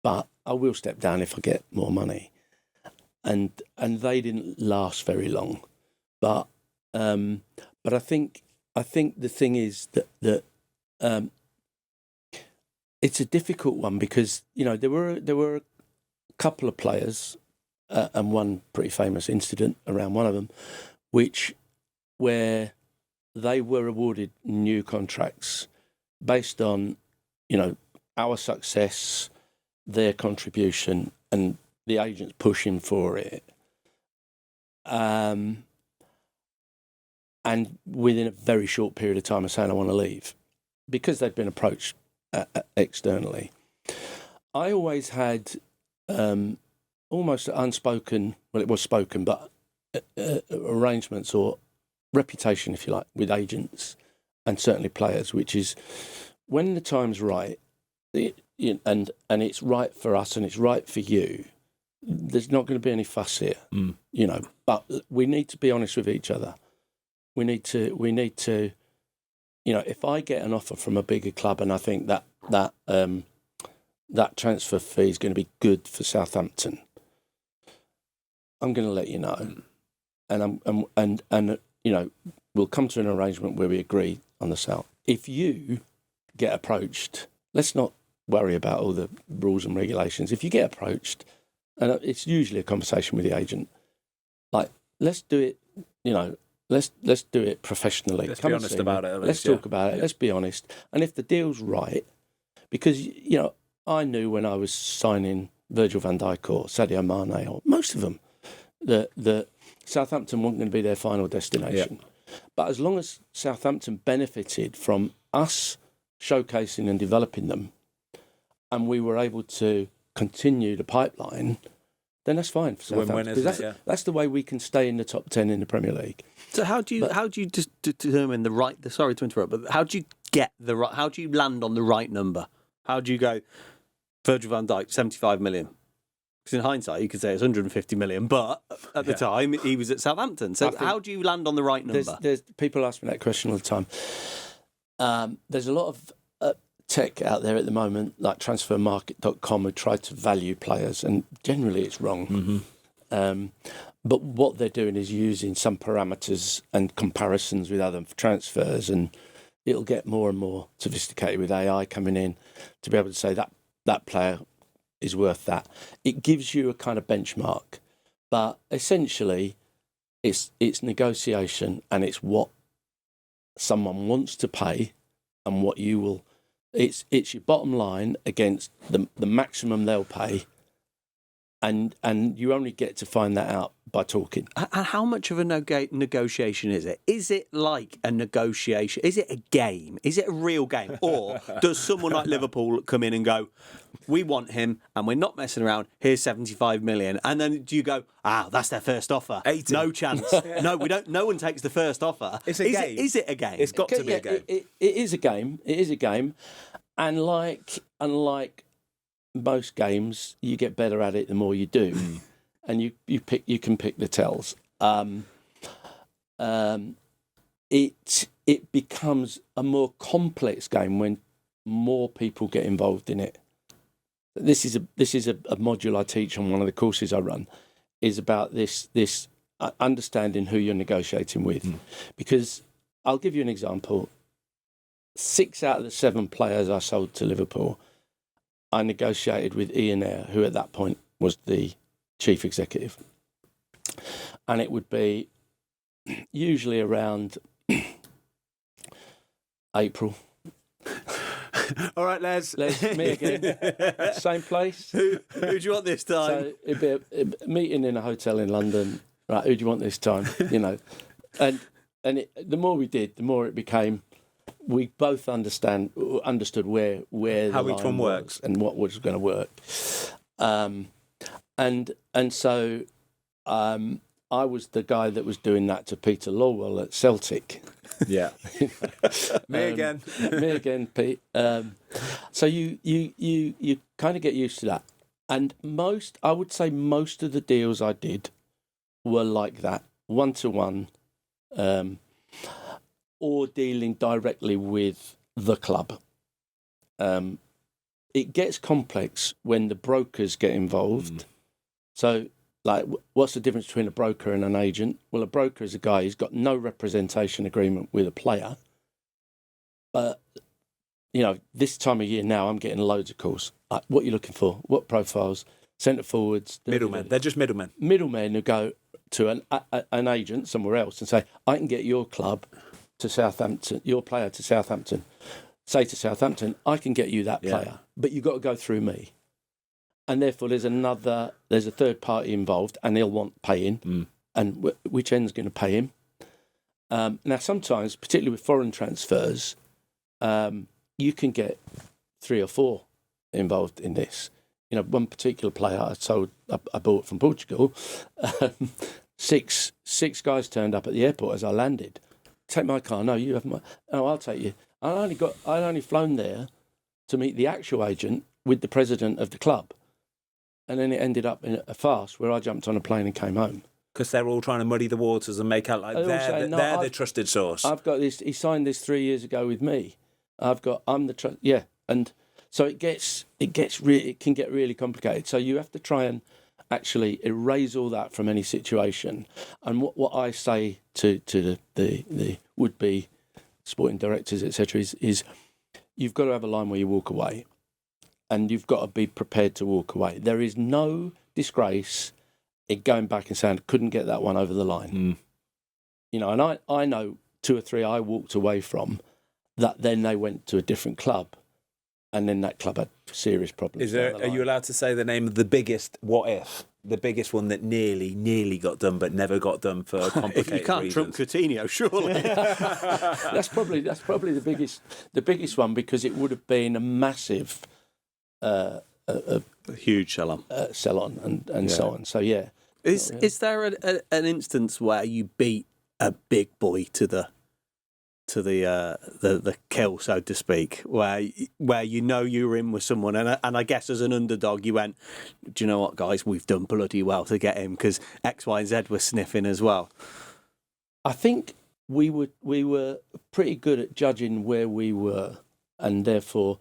but I will step down if I get more money. And they didn't last very long. But I think the thing is that it's a difficult one because, you know, there were a couple of players and one pretty famous incident around one of them, where they were awarded new contracts based on, you know, our success, their contribution, and the agents pushing for it. And within a very short period of time of saying, I want to leave, because they'd been approached externally. I always had almost unspoken, well, it was spoken, but arrangements or reputation, if you like, with agents and certainly players, which is when the time's right, and it's right for us and it's right for you, there's not going to be any fuss here, you know. But we need to be honest with each other. We need to, you know, if I get an offer from a bigger club and I think that transfer fee is going to be good for Southampton, I'm going to let you know, and you know, we'll come to an arrangement where we agree on the sale. If you get approached, let's not worry about all the rules and regulations. If you get approached, and it's usually a conversation with the agent, like, let's do it, you know, let's do it professionally. Let's be honest about it. Let's talk about it. Let's be honest. And if the deal's right, because, you know, I knew when I was signing Virgil van Dijk or Sadio Mané or most of them, that Southampton wasn't going to be their final destination. Yeah. But as long as Southampton benefited from us showcasing and developing them, and we were able to continue the pipeline, then that's fine for Southampton. That's the way we can stay in the top 10 in the Premier League. So how do you determine the right? Sorry to interrupt, but how do you get the right? How do you land on the right number? How do you go? Virgil van Dijk, 75 million. Because in hindsight, you could say it's 150 million, but at the time he was at Southampton. So how do you land on the right number? There's people ask me that question all the time. There's a lot of tech out there at the moment, like transfermarket.com, who try to value players, and generally it's wrong. Mm-hmm. But what they're doing is using some parameters and comparisons with other transfers, and it'll get more and more sophisticated with AI coming in to be able to say that player is worth that. It gives you a kind of benchmark, but essentially it's negotiation, and it's what someone wants to pay and what you will. It's your bottom line against the maximum they'll pay, and you only get to find that out by talking. And how much of a negotiation is it? Is it like a negotiation? Is it a game? Is it a real game? Or does someone like Liverpool come in and go, we want him and we're not messing around, here's 75 million. And then do you go, that's their first offer. 80. No chance. No, we don't. No one takes the first offer. It's a game. Is it a game? It's got to be a game. It is a game. It is a game. And unlike most games, you get better at it the more you do. And you can pick the tells. It becomes a more complex game when more people get involved in it. This is a module I teach on one of the courses I run, is about this understanding who you're negotiating with. Because I'll give you an example. 6 out of the 7 players I sold to Liverpool, I negotiated with Ian Eyre, who at that point was the chief executive. And it would be usually around April. All right, Les, me again. Same place. Who do you want this time? So it'd be a meeting in a hotel in London. Right, who do you want this time? You know, and the more we did, the more it became. We both understood where how each one works and what was going to work. And so I was the guy that was doing that to Peter Lawwell at Celtic. Yeah. Me again. Me again, Pete. So you kind of get used to that. And I would say most of the deals I did were like that, 1-to-1, or dealing directly with the club. It gets complex when the brokers get involved. So, like, what's the difference between a broker and an agent? Well, a broker is a guy who's got no representation agreement with a player. But, this time of year now, I'm getting loads of calls. Like, what are you looking for? What profiles? Centre forwards? Middlemen. They're just middlemen. Middlemen who go to an agent somewhere else and say, I can get your club to Southampton, your player to Southampton. Say to Southampton, I can get you that player, but you've got to go through me. And therefore, there's a third party involved, and they'll want paying. And which end's going to pay him? Now, sometimes, particularly with foreign transfers, you can get 3 or 4 involved in this. One particular player I bought from Portugal. 6 guys turned up at the airport as I landed. Take my car. No, you have my. Oh, I'll take you. I'd only flown there to meet the actual agent with the president of the club. And then it ended up in a farce where I jumped on a plane and came home. Because they're all trying to muddy the waters and make out like they're the trusted source. I've got this. He signed this 3 years ago with me. I'm the trust. Yeah, and so it can get really complicated. So you have to try and actually erase all that from any situation. And what I say to the would be sporting directors, etc., is you've got to have a line where you walk away, and you've got to be prepared to walk away. There is no disgrace in going back and saying, couldn't get that one over the line. And I know 2 or 3 I walked away from that then they went to a different club, and then that club had serious problems. Are you allowed to say the name of the biggest what if? The biggest one that nearly got done but never got done for complicated You can't reasons. trump Coutinho, surely. That's probably the biggest one, because it would have been a massive a huge sell-on. Sell-on and so on. So, yeah. Is there an instance where you beat a big boy to the kill, so to speak, where you were in with someone, and I guess as an underdog you went, do you know what, guys, we've done bloody well to get him because X, Y, and Z were sniffing as well. I think we were pretty good at judging where we were, and therefore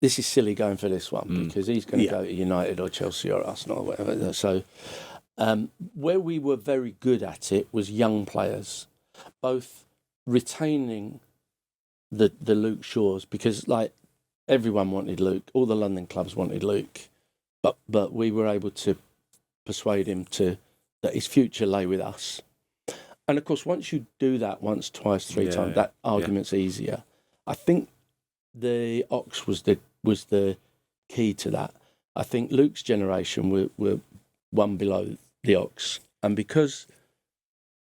this is silly going for this one because he's going to go to United or Chelsea or Arsenal or whatever. So where we were very good at it was young players, both retaining the Luke Shaws, because like everyone wanted Luke, all the London clubs wanted Luke, but we were able to persuade him that his future lay with us. And of course, once you do that once, twice, 3 times, that argument's easier. I think the Ox was the key to that. I think Luke's generation were one below the Ox, and because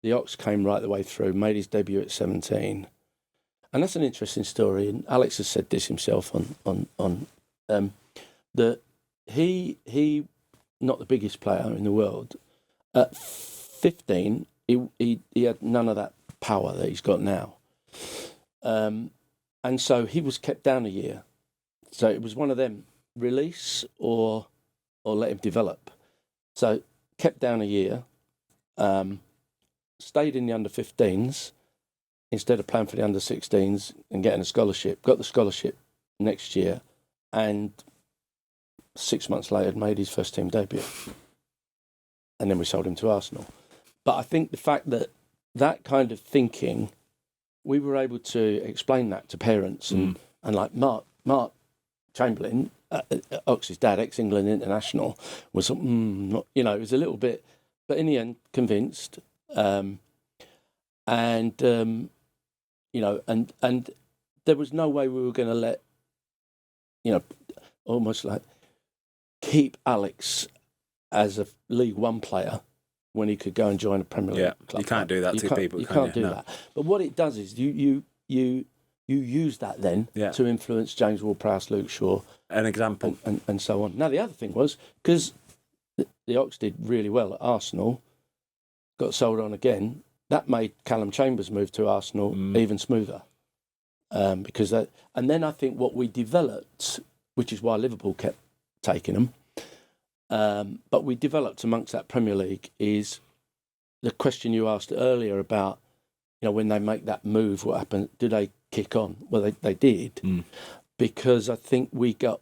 the Ox came right the way through, made his debut at 17. And that's an interesting story. And Alex has said this himself on that he not the biggest player in the world. At 15, he had none of that power that he's got now. And so he was kept down a year. So it was one of them, release or let him develop. So kept down a year. Stayed in the under-15s instead of playing for the under-16s and getting a scholarship. Got the scholarship next year, and 6 months later made his first team debut. And then we sold him to Arsenal. But I think the fact that kind of thinking, we were able to explain that to parents and like Mark Chamberlain, Ox's dad, ex-England international, was, it was a little bit, but in the end, convinced. And there was no way we were going to let, almost like keep Alex as a League One player when he could go and join a Premier League club. You can't do that to people. You can't do that. But what it does is you use that then to influence James Ward-Prowse, Luke Shaw, an example, and so on. Now the other thing was, because the Ox did really well at Arsenal, got sold on again, that made Callum Chambers' move to Arsenal even smoother. Because that, and then I think what we developed, which is why Liverpool kept taking them, but we developed amongst that Premier League is the question you asked earlier about, when they make that move, what happened? Do they kick on? Well, they did, because I think we got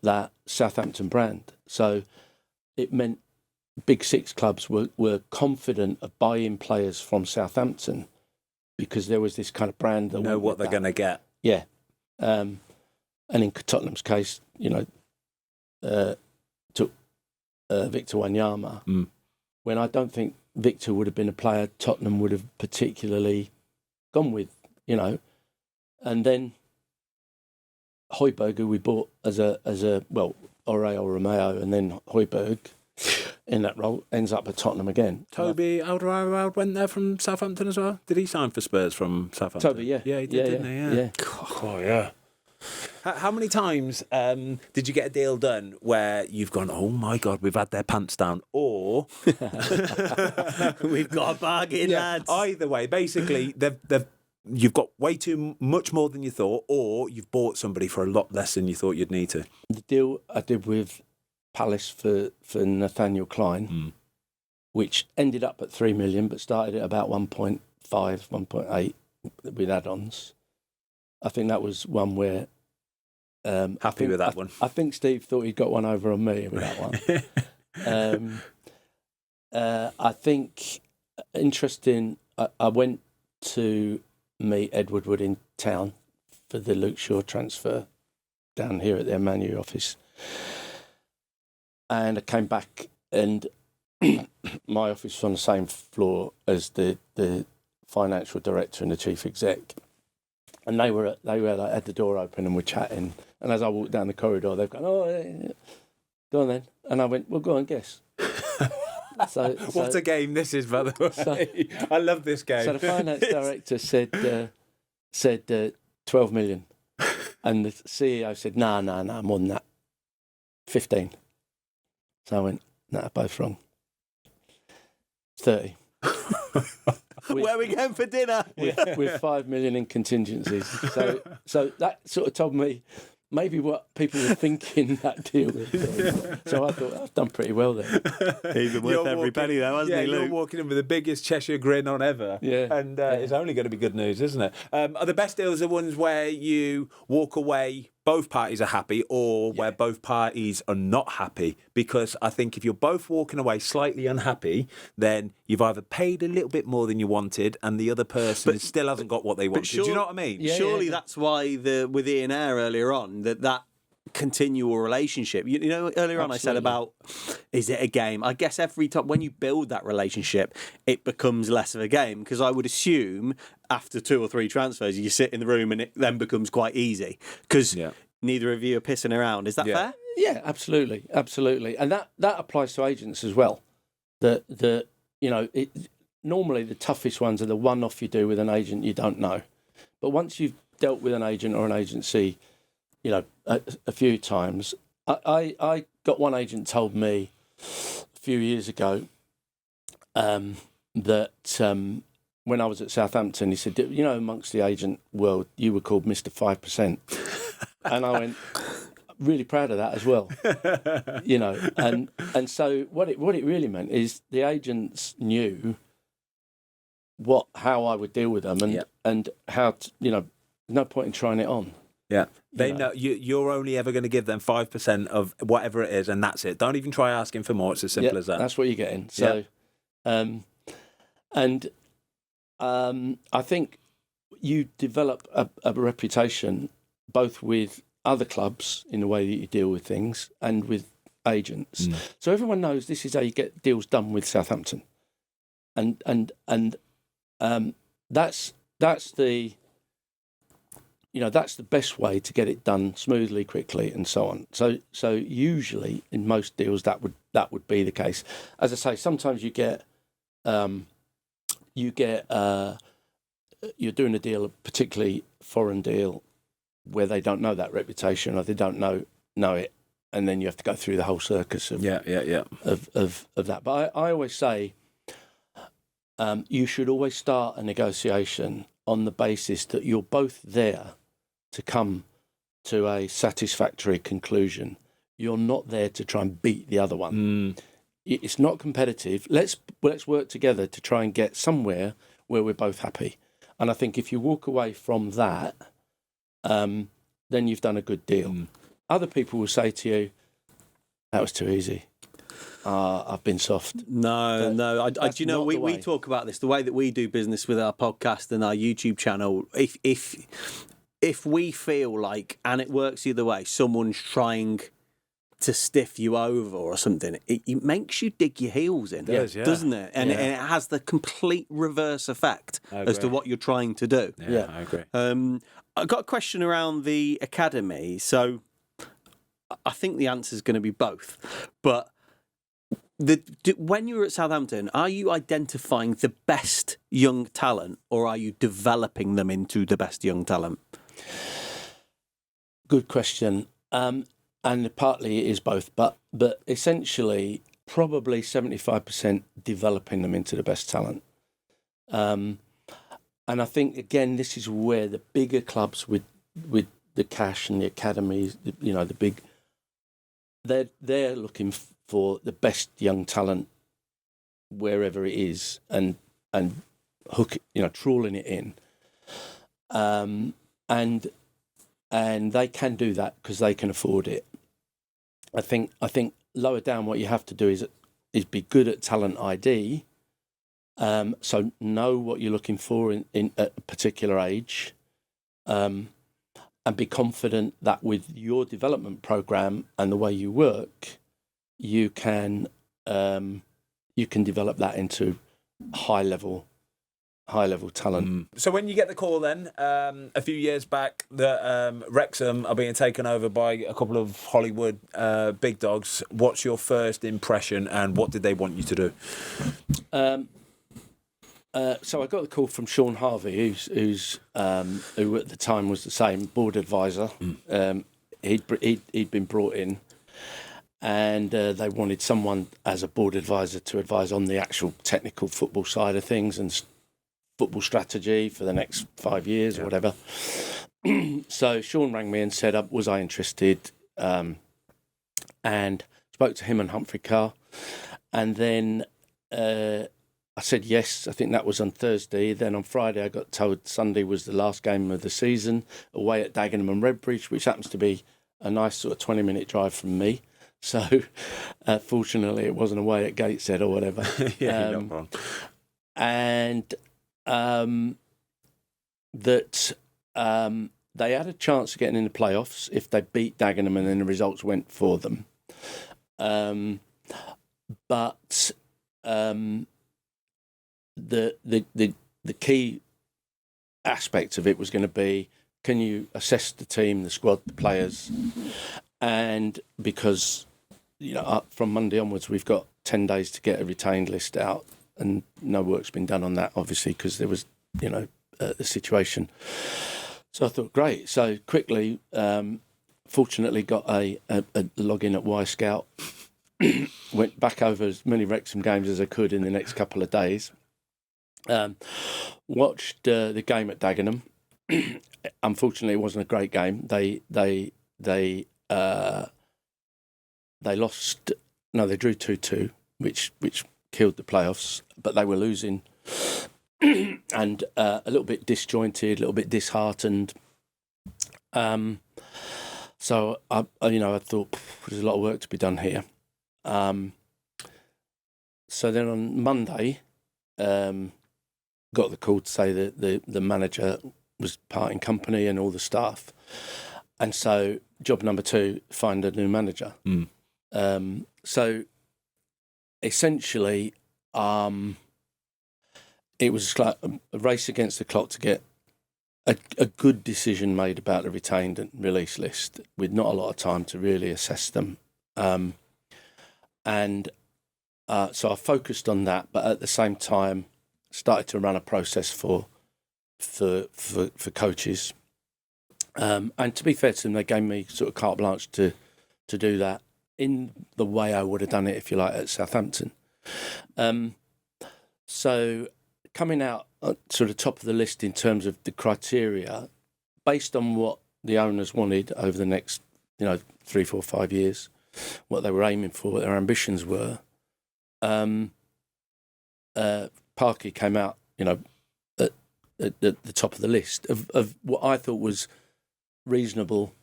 that Southampton brand. So it meant Big Six clubs were confident of buying players from Southampton because there was this kind of brand that know what they're going to get. Yeah, and in Tottenham's case, took Victor Wanyama when I don't think Victor would have been a player Tottenham would have particularly gone with, and then Højbjerg, who we bought as a Oreo Romeo, and then Højbjerg in that role ends up at Tottenham again. Toby Alderweireld went there from Southampton as well. Did he sign for Spurs from Southampton? Toby, yeah, he did, didn't he? Yeah. Oh, yeah. How many times did you get a deal done where you've gone, oh my God, we've had their pants down, or we've got a bargain, lads? Either way, basically, you've got way too much more than you thought, or you've bought somebody for a lot less than you thought you'd need to. The deal I did with Palace for Nathaniel Clyne, which ended up at 3 million, but started at about 1.5, 1.8 with add-ons. I think that was one where... Happy with that one. I think Steve thought he'd got one over on me with that one. I think, interesting, I went to meet Ed Woodward in town for the Luke Shaw transfer down here at their Manu office. And I came back and my office was on the same floor as the financial director and the chief exec. And they had the door open and were chatting. And as I walked down the corridor, they've gone, oh, yeah. Go on then. And I went, well, go on, guess. So what a game this is, by the way. I love this game. So the finance director said 12 million. And the CEO said, no, more than that. 15. So I went, no, both wrong. 30. Where are we going for dinner? with 5 million in contingencies. So that sort of told me maybe what people were thinking that deal. So I thought I've done pretty well there. He's been worth every penny though, hasn't he, Luke? You're walking in with the biggest Cheshire grin on ever. Yeah. And it's only going to be good news, isn't it? Are the best deals the ones where you walk away, both parties are happy, or where both parties are not happy? Because I think if you're both walking away slightly unhappy, then you've either paid a little bit more than you wanted and the other person still hasn't got what they wanted. Do you know what I mean? Yeah, surely that's why with Ian Eyre earlier on, that continual relationship. Earlier on I said about, is it a game? I guess every time when you build that relationship, it becomes less of a game, because I would assume after 2 or 3 transfers, you sit in the room and it then becomes quite easy because neither of you are pissing around. Is that fair? Yeah, absolutely. And that applies to agents as well. Normally the toughest ones are the one-off you do with an agent you don't know. But once you've dealt with an agent or an agency, a few times, I got one agent told me a few years ago that when I was at Southampton, he said, amongst the agent world, you were called Mr. 5%. And I went, really proud of that as well. And so what it really meant is the agents knew how I would deal with them and how to, no point in trying it on. Yeah, they know you're only ever going to give them 5% of whatever it is, and that's it. Don't even try asking for more. It's as simple as that. That's what you're getting. So, I think you develop a reputation both with other clubs in the way that you deal with things and with agents. So everyone knows this is how you get deals done with Southampton, and that's the. That's the best way to get it done smoothly, quickly, and so on. So usually in most deals that would be the case. As I say, sometimes you're doing a deal, a particularly foreign deal, where they don't know that reputation or they don't know it, and then you have to go through the whole circus of that. But I always say, you should always start a negotiation on the basis that you're both there to come to a satisfactory conclusion. You're not there to try and beat the other one. It's not competitive. Let's work together to try and get somewhere where we're both happy. And I think if you walk away from that, then you've done a good deal. Other people will say to you, that was too easy. I've been soft. No. Do you know, we talk about this, the way that we do business with our podcast and our YouTube channel. If we feel like, and it works either way, someone's trying to stiff you over or something, it makes you dig your heels in, doesn't it? And it has the complete reverse effect as to what you're trying to do. Yeah, I agree. I've got a question around the academy. So I think the answer is going to be both. But when you were at Southampton, are you identifying the best young talent, or are you developing them into the best young talent? Good question. And partly it is both, but essentially probably 75% developing them into the best talent. And I think, again, this is where the bigger clubs with the cash and the academies, the big, they're looking for the best young talent wherever it is and hook, trawling it in. And they can do that because they can afford it. I think lower down what you have to do is be good at talent ID. So know what you're looking for in at a particular age, and be confident that with your development program and the way you work, you can develop that into high level talent. So when you get the call then, a few years back, that Wrexham are being taken over by a couple of Hollywood big dogs, what's your first impression and what did they want you to do? So I got the call from Sean Harvey, who at the time was the same board advisor. He'd been brought in, and they wanted someone as a board advisor to advise on the actual technical football side of things and football strategy for the next 5 years or whatever. So Sean rang me and said, was I interested? And spoke to him and Humphrey Carr. And then I said yes. I think that was on Thursday. Then on Friday, I got told Sunday was the last game of the season, away at Dagenham and Redbridge, which happens to be a nice sort of 20-minute drive from me. So fortunately, it wasn't away at Gateshead or whatever. And that they had a chance of getting in the playoffs if they beat Dagenham and then the results went for them. But the key aspect of it was going to be, can you assess the team, the squad, the players? And because, from Monday onwards, we've got 10 days to get a retained list out, and no work's been done on that, obviously, because there was, the situation. So I thought, great. So quickly, fortunately, got a login at Y-Scout. Went back over as many Wrexham games as I could in the next couple of days. Watched the game at Dagenham. Unfortunately, it wasn't a great game. They lost. No, they drew 2-2, which killed the playoffs. But they were losing, and a little bit disjointed, a little bit disheartened. So I thought there's a lot of work to be done here. So then on Monday, got the call to say that the manager was parting company and all the staff. And so job number 2, find a new manager. So essentially, it was like a race against the clock to get a good decision made about the retained and release list with not a lot of time to really assess them. So I focused on that, but at the same time, started to run a process for coaches. And to be fair to them, they gave me sort of carte blanche to do that in the way I would have done it, if you like, at Southampton. So coming out sort of top of the list in terms of the criteria, based on what the owners wanted over the next, 3, 4, 5 years, what they were aiming for, what their ambitions were. Parky came out, at the top of the list of what I thought was reasonable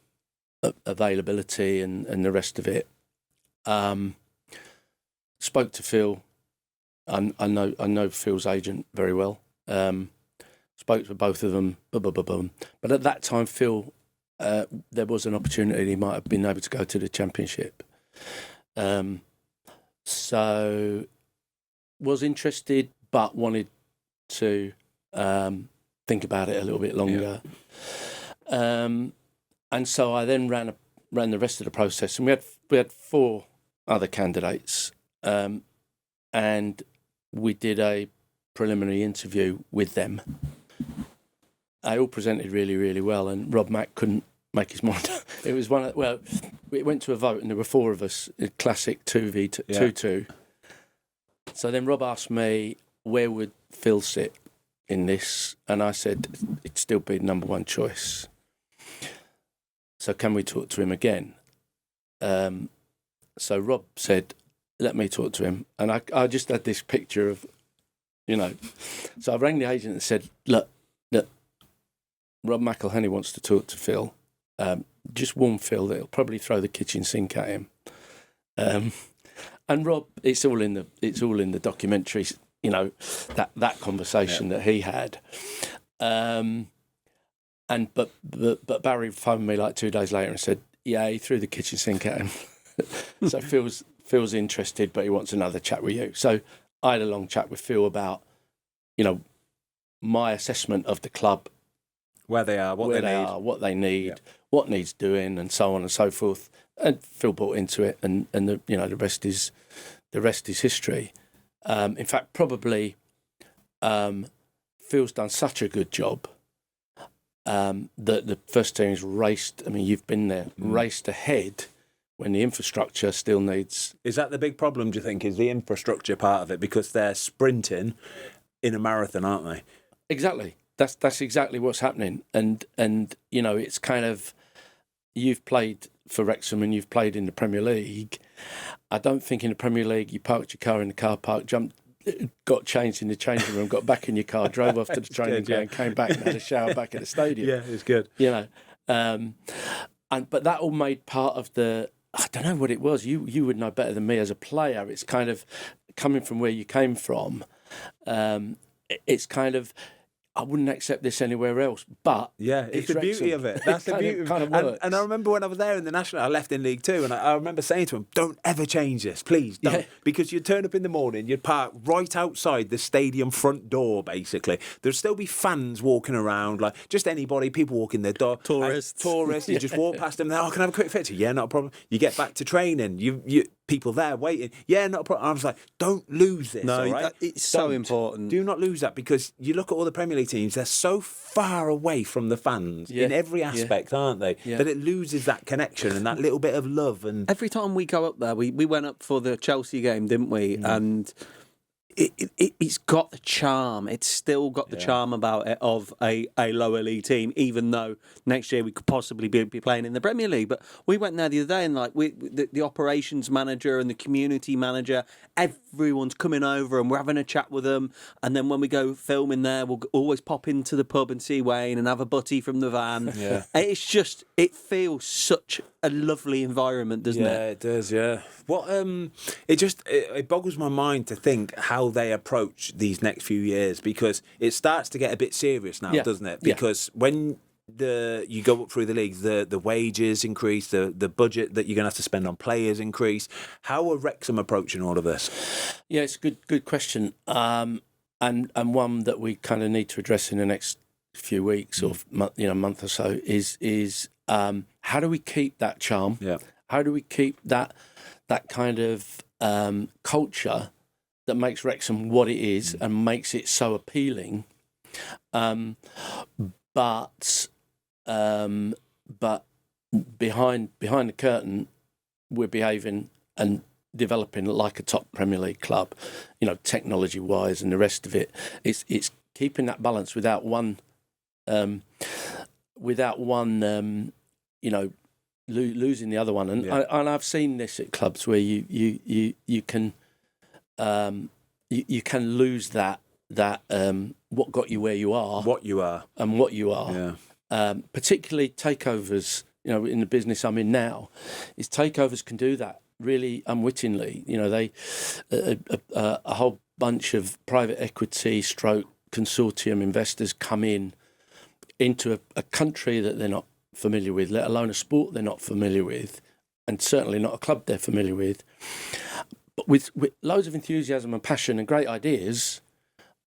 availability and the rest of it. Spoke to Phil. I know Phil's agent very well. Spoke to both of them. But at that time, Phil, there was an opportunity he might have been able to go to the Championship. So was interested, but wanted to think about it a little bit longer. Yeah. And so I then ran the rest of the process, and we had 4 other candidates, and we did a preliminary interview with them. They all presented really, really well, and Rob Mack couldn't make his mind. It was it went to a vote, and there were 4 of us, a classic 2v2. So then Rob asked me, where would Phil sit in this? And I said, it'd still be number 1 choice. So can we talk to him again? So Rob said, let me talk to him. And I just had this picture of, So I rang the agent and said, look, Rob McElhenney wants to talk to Phil. Just warn Phil that he'll probably throw the kitchen sink at him. And Rob, it's all in the documentary, that conversation that he had. But Barry phoned me like 2 days later and said, yeah, he threw the kitchen sink at him. So Phil's interested, but he wants another chat with you. So I had a long chat with Phil about, my assessment of the club, where they are, what they need, what needs doing, and so on and so forth. And Phil bought into it, and the rest is history. In fact, probably Phil's done such a good job that the first team's raced. I mean, you've been there, raced ahead when the infrastructure still needs. Is that the big problem? Do you think is the infrastructure part of it, because they're sprinting in a marathon, aren't they? Exactly. That's exactly what's happening, and it's kind of, you've played for Wrexham and you've played in the Premier League. I don't think in the Premier League you parked your car in the car park, got changed in the changing room, got back in your car, drove off to the training ground, came back and had a shower back at the stadium. Yeah, it's good. But that all made part of the. I don't know what it was. You would know better than me as a player. It's kind of coming from where you came from. It's kind of, I wouldn't accept this anywhere else. But yeah, it's the beauty of it. That's the beauty. Kind of works. And I remember when I was there in the National, I left in League Two, and I remember saying to him, "Don't ever change this, please, don't." Yeah. Because you'd turn up in the morning, you'd park right outside the stadium front door. Basically, there'd still be fans walking around, like just anybody, people walking their dog, tourists. You just walk past them. Oh, can I have a quick picture? Yeah, not a problem. You get back to training. You people there waiting. Yeah, not a problem. I was like, don't lose this. No, all right? It's so important. Do not lose that, because you look at all the Premier League teams, they're so far away from the fans in every aspect, aren't they? Yeah. That it loses that connection and that little bit of love. And every time we go up there, we went up for the Chelsea game, didn't we? And it's got the charm. It's still got the charm about it of a lower league team, even though next year we could possibly be playing in the Premier League. But we went there the other day, and like the operations manager and the community manager, everyone's coming over and we're having a chat with them. And then when we go filming there, we'll always pop into the pub and see Wayne and have a butty from the van. Yeah. It's just, it feels such a lovely environment, doesn't it? Yeah, it does. Yeah. What it boggles my mind to think how they approach these next few years, because it starts to get a bit serious now, doesn't it? Because when you go up through the leagues, the wages increase, the budget that you're going to have to spend on players increase. How are Wrexham approaching all of this? Yeah, it's a good question, and one that we kind of need to address in the next few weeks or month or so is how do we keep that charm? Yeah. How do we keep that kind of culture that makes Wrexham what it is and makes it so appealing, but behind the curtain, we're behaving and developing like a top Premier League club, you know, technology-wise and the rest of it. It's keeping that balance without one, you know, losing the other one. And I've seen this at clubs where you can lose that what got you where you are, and what you are. Yeah. Particularly takeovers. You know, in the business I'm in now, is takeovers can do that really unwittingly. You know, they a whole bunch of private equity stroke consortium investors come into a country that they're not familiar with, let alone a sport they're not familiar with, and certainly not a club they're familiar with. But with loads of enthusiasm and passion and great ideas,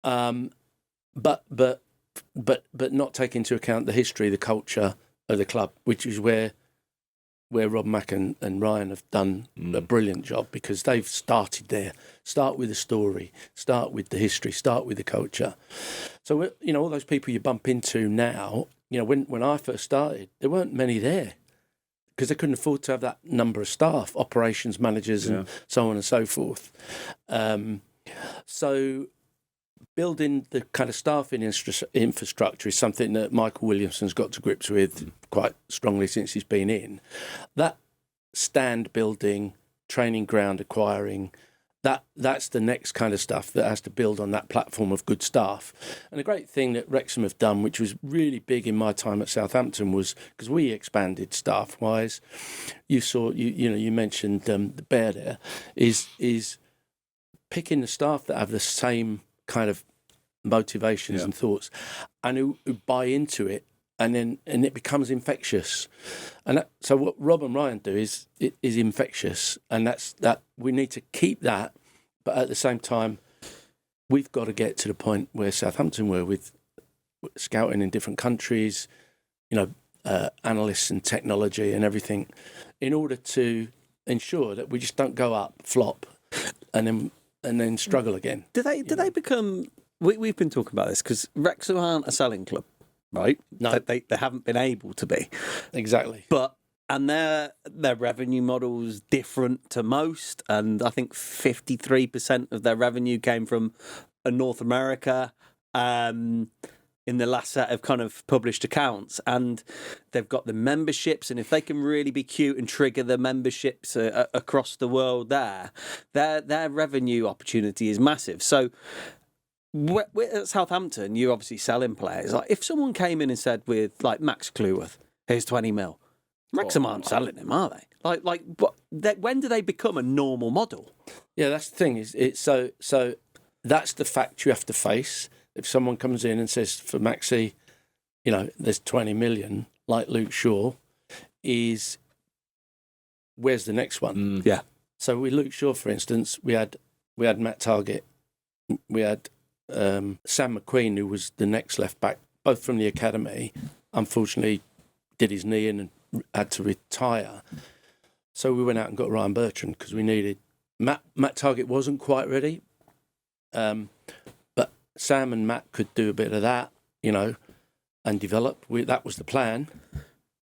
but not take into account the history, the culture of the club, which is where Rob Mack and Ryan have done a brilliant job, because they've started there. Start with the story, start with the history, start with the culture. So, you know, all those people you bump into now, you know, when I first started, there weren't many there because they couldn't afford to have that number of staff, operations managers and so on and so forth. So building the kind of staffing infrastructure is something that Michael Williamson's got to grips with quite strongly since he's been in. That stand building, training ground acquiring, that's the next kind of stuff that has to build on that platform of good staff. And the great thing that Wrexham have done, which was really big in my time at Southampton, was because we expanded staff-wise. You mentioned the Bear there, is picking the staff that have the same kind of motivations and thoughts, and who buy into it, and it becomes infectious. And so what Rob and Ryan do is infectious, and that we need to keep that, but at the same time we've got to get to the point where Southampton were with scouting in different countries, you know, analysts and technology and everything, in order to ensure that we just don't go up, flop, and then struggle again. Do they become? We've been talking about this because Wrexham aren't a selling club, right? No, they haven't been able to be. Exactly. And their revenue model's different to most, and I think 53% of their revenue came from North America. In the last set of kind of published accounts, and they've got the memberships, and if they can really be cute and trigger the memberships across the world, their revenue opportunity is massive. So at Southampton, you're obviously selling players. Like if someone came in and said with like Max Cleworth, here's 20 mil, Wrexham aren't selling him, are they? When do they become a normal model? Yeah, that's the thing. So that's the fact you have to face. If someone comes in and says for Maxi, you know, there's 20 million, like Luke Shaw, where's the next one? Yeah. So with Luke Shaw, for instance, we had Matt Targett, we had Sam McQueen, who was the next left back, both from the academy. Unfortunately, did his knee in and had to retire. So we went out and got Ryan Bertrand because we needed Matt Targett wasn't quite ready. But Sam and Matt could do a bit of that, you know, and develop. That was the plan.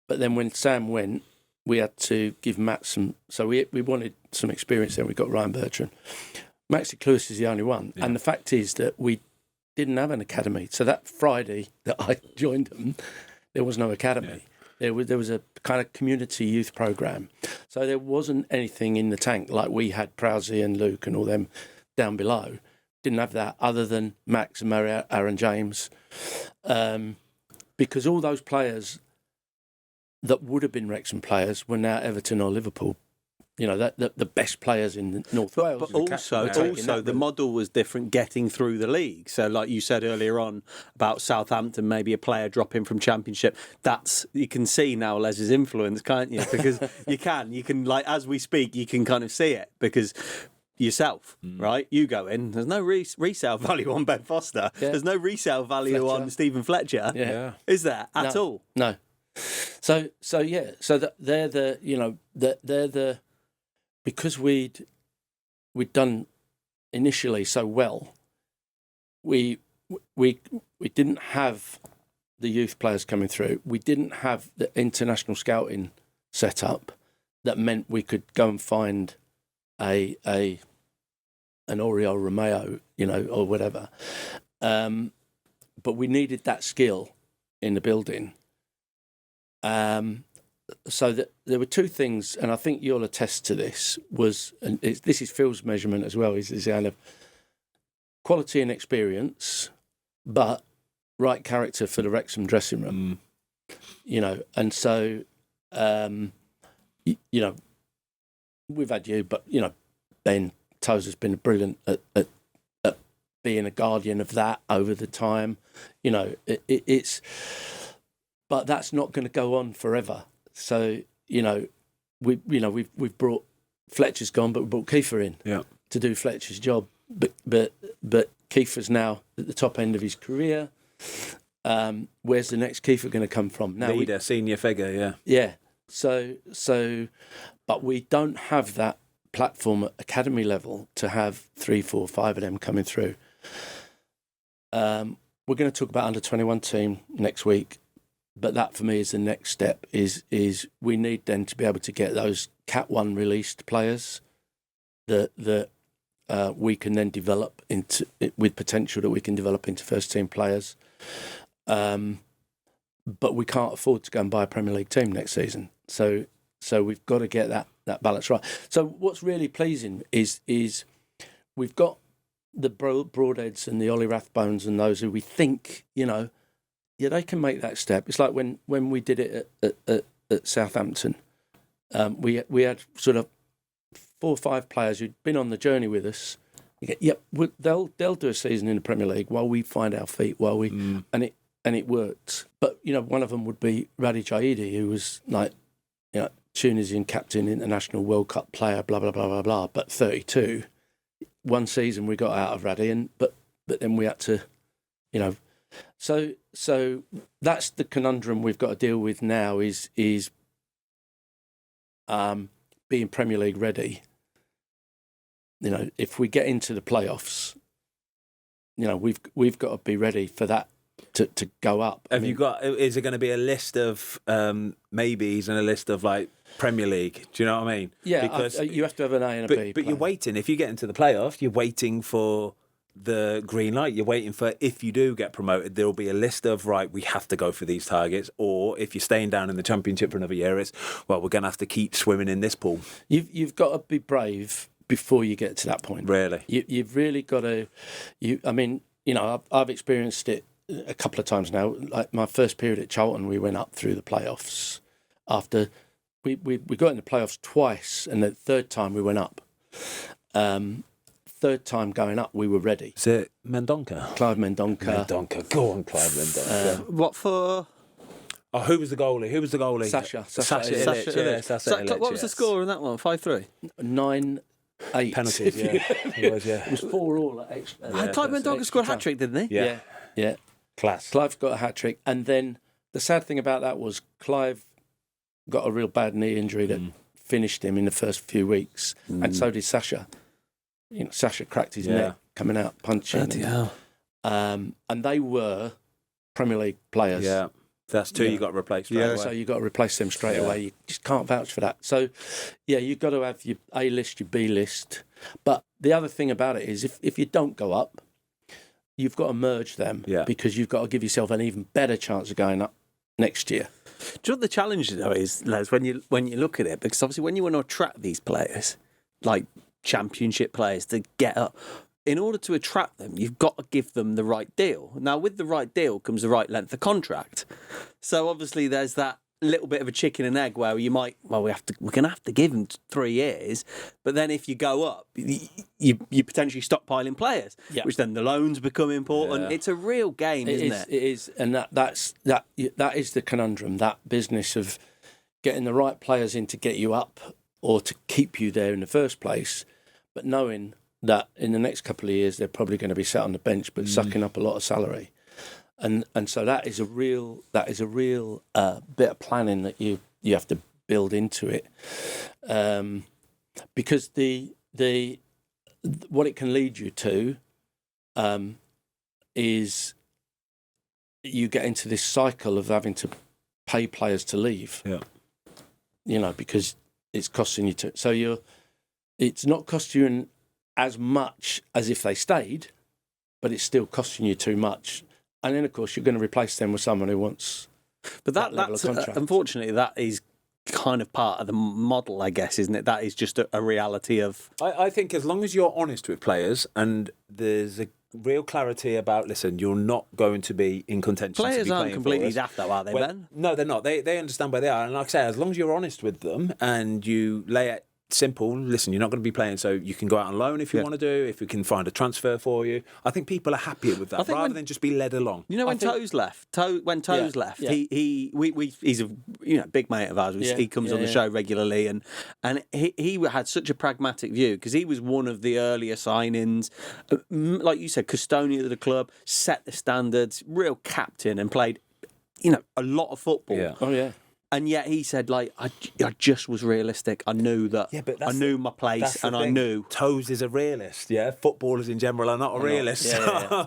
But then when Sam went, we had to give Matt some. So we wanted some experience there. We got Ryan Bertrand. Maxi Cleworth is the only one. Yeah. And the fact is that we didn't have an academy. So that Friday that I joined them, there was no academy. Yeah. There was a kind of community youth program. So there wasn't anything in the tank like we had Prowse and Luke and all them down below. Didn't have that other than Max and Aaron James. Because all those players that would have been Wrexham players were now Everton or Liverpool. You know, the best players in North Wales. But also the model was different getting through the league. So like you said earlier on about Southampton, maybe a player dropping from Championship. You can see now Les's influence, can't you? Because you can like, as we speak, you can kind of see it because yourself, right? You go in, there's no resale value on Ben Foster. Yeah. There's no resale value on Stephen Fletcher. Yeah. Is there at all? No. So they're the because we'd done initially so well, we didn't have the youth players coming through. We didn't have the international scouting set up that meant we could go and find an Oriol Romeo, or whatever. But we needed that skill in the building. So that there were two things, and I think you'll attest to this, this is Phil's measurement as well, is kind of quality and experience, but right character for the Wrexham dressing room. And so, we've had you, but, Ben Tozer's been brilliant at being a guardian of that over the time. It's... But that's not going to go on forever. So we've brought Fletcher's gone, but we brought Kiefer in to do Fletcher's job. But Kiefer's now at the top end of his career. Where's the next Kiefer going to come from? Now Leader, senior figure, yeah. So, but we don't have that platform at academy level to have 3, 4, 5 of them coming through. We're going to talk about under-21 team next week. But that for me is the next step. Is we need then to be able to get those Cat 1 released players that we can then develop into, with potential that we can develop into first team players. But we can't afford to go and buy a Premier League team next season. So we've got to get that balance right. So what's really pleasing is we've got the Broadheads and the Ollie Rathbones and those who we think they can make that step. It's like when we did it at Southampton. We had sort of 4 or 5 players who'd been on the journey with us. They'll do a season in the Premier League while we find our feet, and it worked. But one of them would be Radi Jaidi, who was like Tunisian captain, international World Cup player, blah blah blah blah blah. But 32, one season we got out of Radi, but then we had to, So that's the conundrum we've got to deal with now is being Premier League ready. If we get into the playoffs, we've got to be ready for that to go up. Is it going to be a list of maybes and a list of like Premier League? Do you know what I mean? Yeah, because you have to have an A and a B. But you're waiting. If you get into the playoffs, you're waiting for the green light. You're waiting for, if you do get promoted, there'll be a list of, right, we have to go for these targets. Or if you're staying down in the Championship for another year, it's, well, we're going to have to keep swimming in this pool. You've got to be brave before you get to that point. Really? You've really got to... I've experienced it a couple of times now. Like my first period at Charlton, we went up through the playoffs. After we got in the playoffs twice, and the third time we went up. Third time going up, we were ready. Is it Mendonca? Clive Mendonca. Go on, Clive Mendonca. What for? Oh, who was the goalie? Sasha Illich. What was the score in that one? 5-3? 9-8. Penalties, yeah. It was 4-all at extra. Clive Mendonca scored a hat-trick, didn't he? Yeah. Class. Clive got a hat-trick. And then the sad thing about that was Clive got a real bad knee injury that finished him in the first few weeks. And so did Sasha. Sasha cracked his neck coming out punching. And they were Premier League players. Yeah. That's two you got to replace straight away. So you got to replace them straight away. You just can't vouch for that. So, you've got to have your A list, your B list. But the other thing about it is if you don't go up, you've got to merge them because you've got to give yourself an even better chance of going up next year. Do you know what the challenge though is, Les, when you look at it? Because obviously when you want to attract these players, like Championship players, to get up, in order to attract them, you've got to give them the right deal. Now, with the right deal comes the right length of contract. So obviously there's that little bit of a chicken and egg where you might, we're going to have to give them 3 years. But then if you go up, you potentially stockpiling players, which then the loans become important. Yeah. It's a real game, isn't it? It is, and that is the conundrum. That business of getting the right players in to get you up or to keep you there in the first place, but knowing that in the next couple of years they're probably going to be sat on the bench but sucking up a lot of salary. And so that is a real bit of planning that you have to build into it, because the what it can lead you to is you get into this cycle of having to pay players to leave. Yeah, because it's costing you to. So it's not costing you as much as if they stayed, but it's still costing you too much. And then, of course, you're going to replace them with someone who wants that level of contract. Unfortunately, that is kind of part of the model, I guess, isn't it? That is just a reality of... I think as long as you're honest with players and there's a real clarity about, listen, you're not going to be in contention. Players aren't completely daft, though, are they, Ben? No, they're not. They understand where they are. And like I say, as long as you're honest with them and you lay it simple, listen, you're not going to be playing, so you can go out on loan if you want to do, if we can find a transfer for you. I think people are happier with that rather than just be led along. You know, when Toes left, he's a big mate of ours. He comes on the show regularly, and he had such a pragmatic view because he was one of the earlier signings, like you said, custodian of the club, set the standards, real captain, and played, a lot of football. Yeah. Oh yeah. And yet he said, I just was realistic. I knew that. Yeah, but I knew my place, and I knew. Toes is a realist. Yeah, footballers in general are not a realist.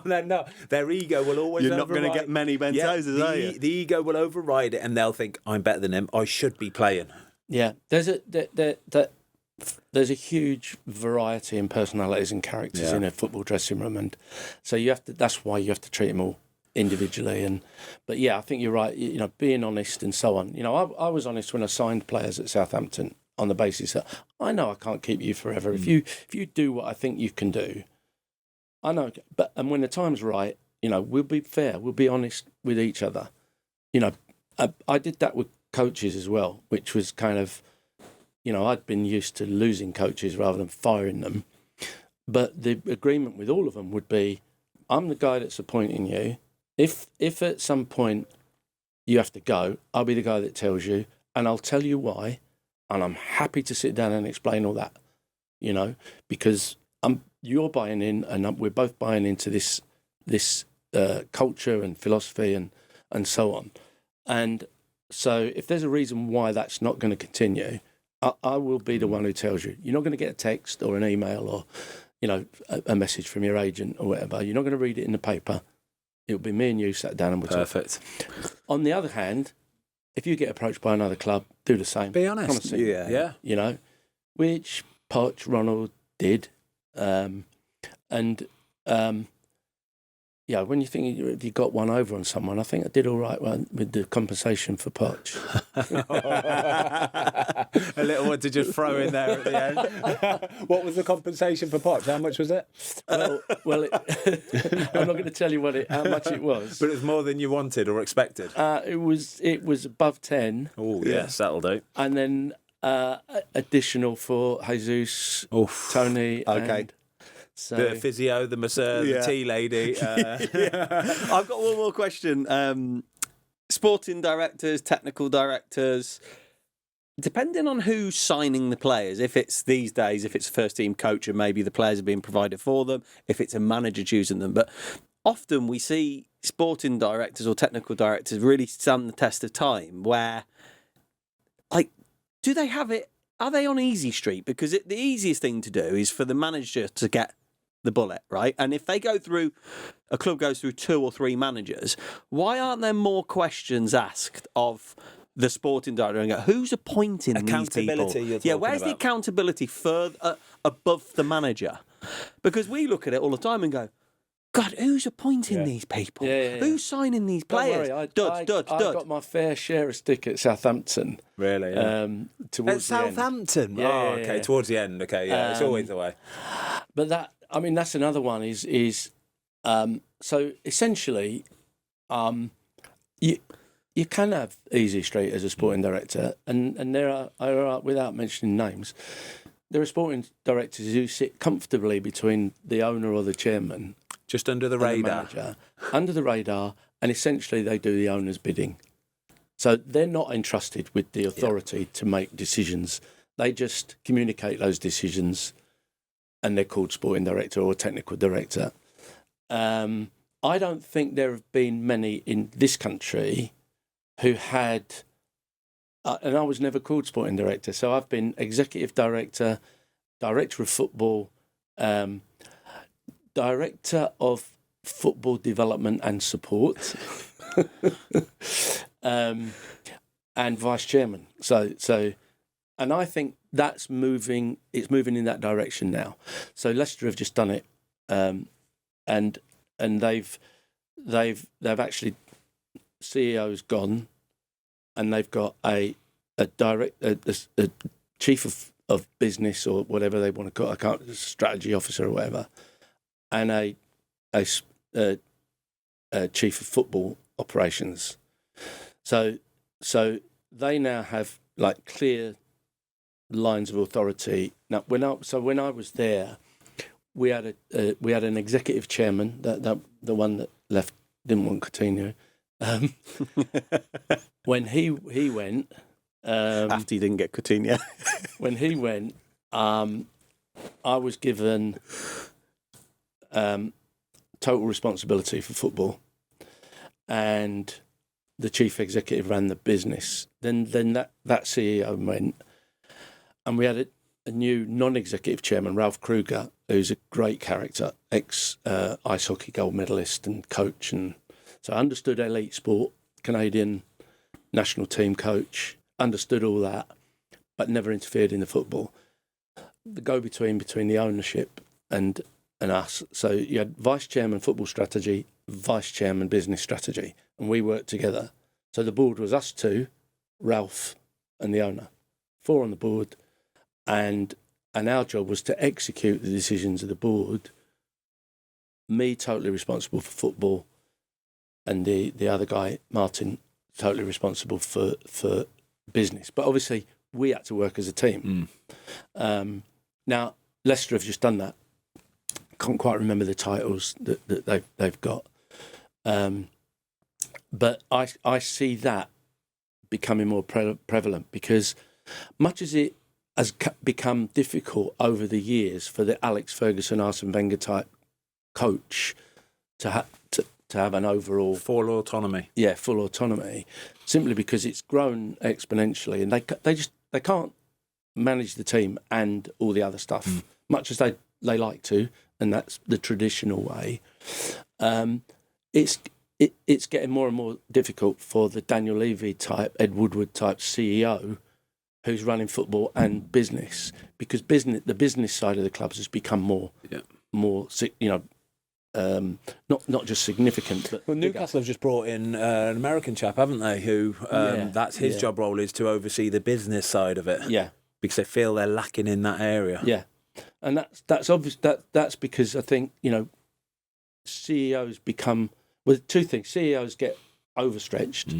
No, their ego will always. You're not going to get many Ben Toeses, are you? The ego will override it, and they'll think, "I'm better than him. I should be playing." Yeah, there's a huge variety in personalities and characters in a football dressing room, and so you have to. That's why you have to treat them all individually. But I think you're right, being honest and so on. I was honest when I signed players at Southampton on the basis that I know I can't keep you forever. If you do what I think you can do, I know, and when the time's right, we'll be fair, we'll be honest with each other. I did that with coaches as well, which was kind of, I'd been used to losing coaches rather than firing them, but the agreement with all of them would be, I'm the guy that's appointing you. If at some point you have to go, I'll be the guy that tells you, and I'll tell you why, and I'm happy to sit down and explain all that, because you're buying in, and we're both buying into this culture and philosophy and so on. And so if there's a reason why that's not going to continue, I will be the one who tells you. You're not going to get a text or an email or a message from your agent or whatever. You're not going to read it in the paper. It'll be me and you sat down and we'll Perfect. talk. On the other hand, if you get approached by another club, do the same. Be honest. Yeah. Which Poch, Ronald did. When you think if you got one over on someone, I think I did all right with the compensation for Poch. A little one to just throw in there at the end. What was the compensation for Poch? How much was it? I'm not going to tell you how much it was. But it was more than you wanted or expected. It was above 10. Oh yes, that'll do. And then additional for Jesus, Tony. Okay. And so, the physio, the masseur, the tea lady. I've got one more question. Sporting directors, technical directors, depending on who's signing the players, if it's these days, if it's a first team coach and maybe the players are being provided for them, if it's a manager choosing them. But often we see sporting directors or technical directors really stand the test of time where, do they have it? Are they on easy street? Because the easiest thing to do is for the manager to get the bullet, right? And if a club goes through 2 or 3 managers, why aren't there more questions asked of the sporting director and go, who's appointing these people? Accountability, where's the accountability further above the manager? Because we look at it all the time and go, God, who's appointing these people? Who's signing these players? I got my fair share of stick at Southampton. Really? Towards Southampton? Towards the end. Okay, it's always the way. But that's another one is so essentially, you can have easy street as a sporting director, and there are, without mentioning names, there are sporting directors who sit comfortably between the owner or the chairman. Just under the radar. Under the radar, and essentially they do the owner's bidding. So they're not entrusted with the authority to make decisions. They just communicate those decisions, and they're called sporting director or technical director. I don't think there have been many in this country who had, and I was never called sporting director, so I've been executive director, director of football, director of football development and support, and vice chairman. So And I think that's moving. It's moving in that direction now. So Leicester have just done it, and they've actually CEO's gone, and they've got a chief of business or whatever they want to call it, a strategy officer or whatever, and a chief of football operations. So they now have like clear lines of authority. Now, when I was there, we had an executive chairman, the one that left, didn't want Coutinho. When he went, After he didn't get Coutinho. when he went, I was given total responsibility for football, and the chief executive ran the business. Then that CEO went, and we had a new non-executive chairman, Ralph Kruger, who's a great character, ex-ice hockey gold medalist and coach, and so understood elite sport, Canadian national team coach, understood all that, but never interfered in the football. The go-between between the ownership and us. So you had vice chairman football strategy, vice chairman business strategy, and we worked together. So the board was us two, Ralph and the owner, 4 on the board, and our job was to execute the decisions of the board. Me totally responsible for football, and the other guy, Martin, totally responsible for business. But obviously, we had to work as a team. Now, Leicester have just done that. Can't quite remember the titles that they've got. But I see that becoming more prevalent, because much as it has become difficult over the years for the Alex Ferguson, Arsene Wenger type coach to have an overall Full autonomy. Yeah, full autonomy, simply because it's grown exponentially, and they can't manage the team and all the other stuff much as they like to, and that's the traditional way. It's getting more and more difficult for the Daniel Levy type, Ed Woodward type CEO who's running football and business, because the business side of the clubs has become more, not just significant, but well, Newcastle have just brought in an American chap, haven't they? Who that's his job role is to oversee the business side of it. Yeah, because they feel they're lacking in that area. Yeah, and that's obvious. That's because I think CEOs become two things. CEOs get overstretched,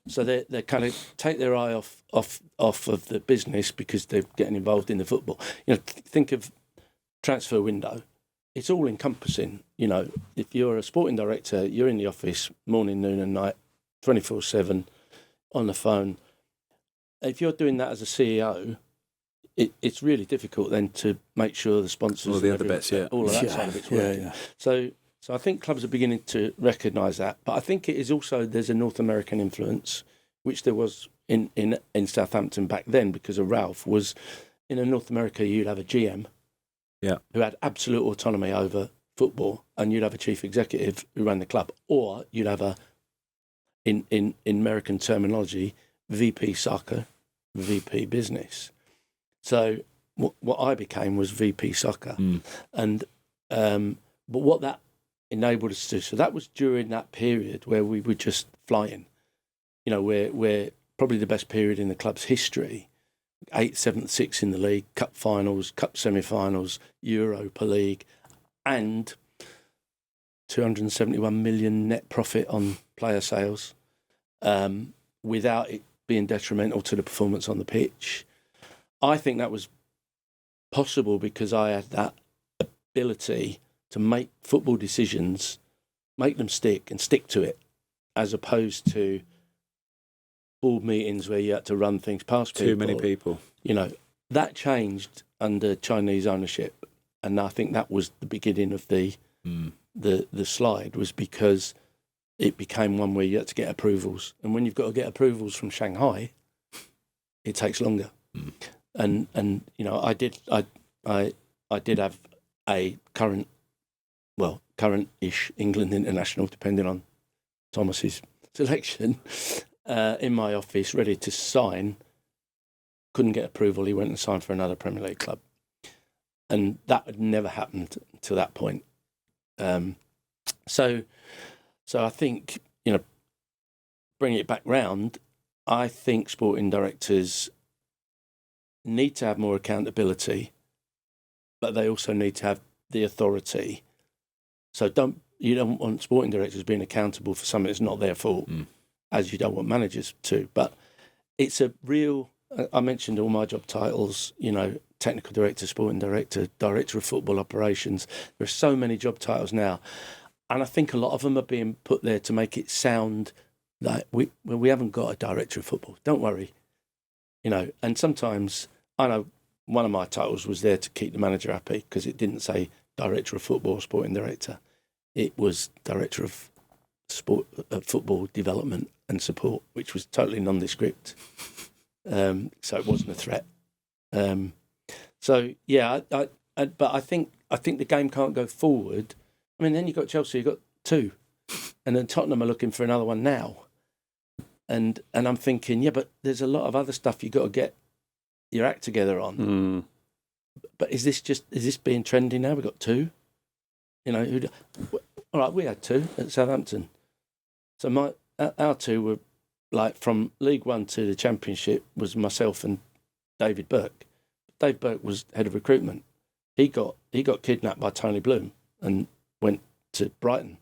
so they kind of take their eye off of the business because they're getting involved in the football. Think of transfer window. It's all encompassing. If you're a sporting director, you're in the office morning, noon, and night, 24/7, on the phone. If you're doing that as a CEO, it's really difficult then to make sure the sponsors, all the other bits, all of that side of it's working. Yeah. So I think clubs are beginning to recognise that, but I think it is also there's a North American influence, which there was in Southampton back then, because of Ralph. Was in North America you'd have a GM, who had absolute autonomy over football, and you'd have a chief executive who ran the club, or you'd have in American terminology, VP soccer, VP business. So what I became was VP soccer, and but what that enabled us to do. So that was during that period where we were just flying. We're probably the best period in the club's history. 8th, 7th, 6th in the league, cup finals, cup semi-finals, Europa League, and 271 million net profit on player sales, without it being detrimental to the performance on the pitch. I think that was possible because I had that ability to make football decisions, make them stick and stick to it, as opposed to board meetings where you had to run things past people. Too many people. That changed under Chinese ownership, and I think that was the beginning of the slide, was because it became one where you had to get approvals, and when you've got to get approvals from Shanghai, it takes longer. And I did have a current-ish England international, depending on Thomas's selection, in my office, ready to sign couldn't get approval. He went and signed for another Premier League club. And that had never happened to that point. So I think, bringing it back round, I think sporting directors need to have more accountability, but they also need to have the authority. So you don't want sporting directors being accountable for something that's not their fault, as you don't want managers to. But it's a real, I mentioned all my job titles, technical director, sporting director, director of football operations. There are so many job titles now. And I think a lot of them are being put there to make it sound like we haven't got a director of football. Don't worry. And sometimes, I know one of my titles was there to keep the manager happy because it didn't say director of football or sporting director. It was director of football development and support, which was totally nondescript. So it wasn't a threat. But I think the game can't go forward. I mean, then you've got Chelsea, you've got 2, and then Tottenham are looking for another one now. And I'm thinking, yeah, but there's a lot of other stuff you've got to get your act together on. But is this being trendy now? We've got 2. All right, we had 2 at Southampton. So our 2 were like from League One to the Championship was myself and David Burke. Dave Burke was head of recruitment. He got kidnapped by Tony Bloom and went to Brighton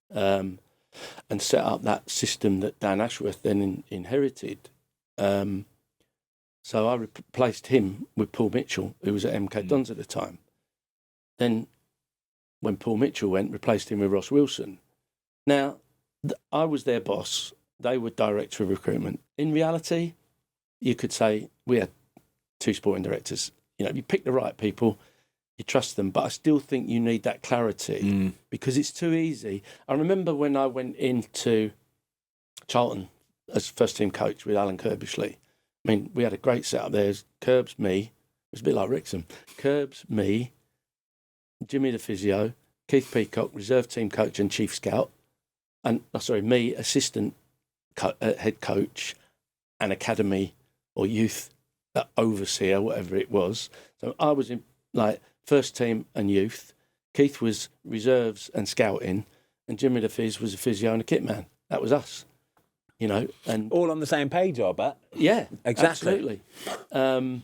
and set up that system that Dan Ashworth then inherited. So I replaced him with Paul Mitchell, who was at MK Dons at the time. Then when Paul Mitchell went, replaced him with Ross Wilson. Now, I was their boss. They were director of recruitment. In reality, you could say we had 2 sporting directors. You pick the right people, you trust them, but I still think you need that clarity because it's too easy. I remember when I went into Charlton as first-team coach with Alan Kirbishley. I mean, we had a great setup there. Curbs, me. It was a bit like Wrexham. Curbs, me, Jimmy the physio, Keith Peacock, reserve team coach and chief scout, and me, assistant head coach and academy or youth overseer, whatever it was. So I was in first team and youth. Keith was reserves and scouting, and Jimmy the phys was a physio and a kit man. That was us, and all on the same page, I bet. Yeah, exactly. Absolutely.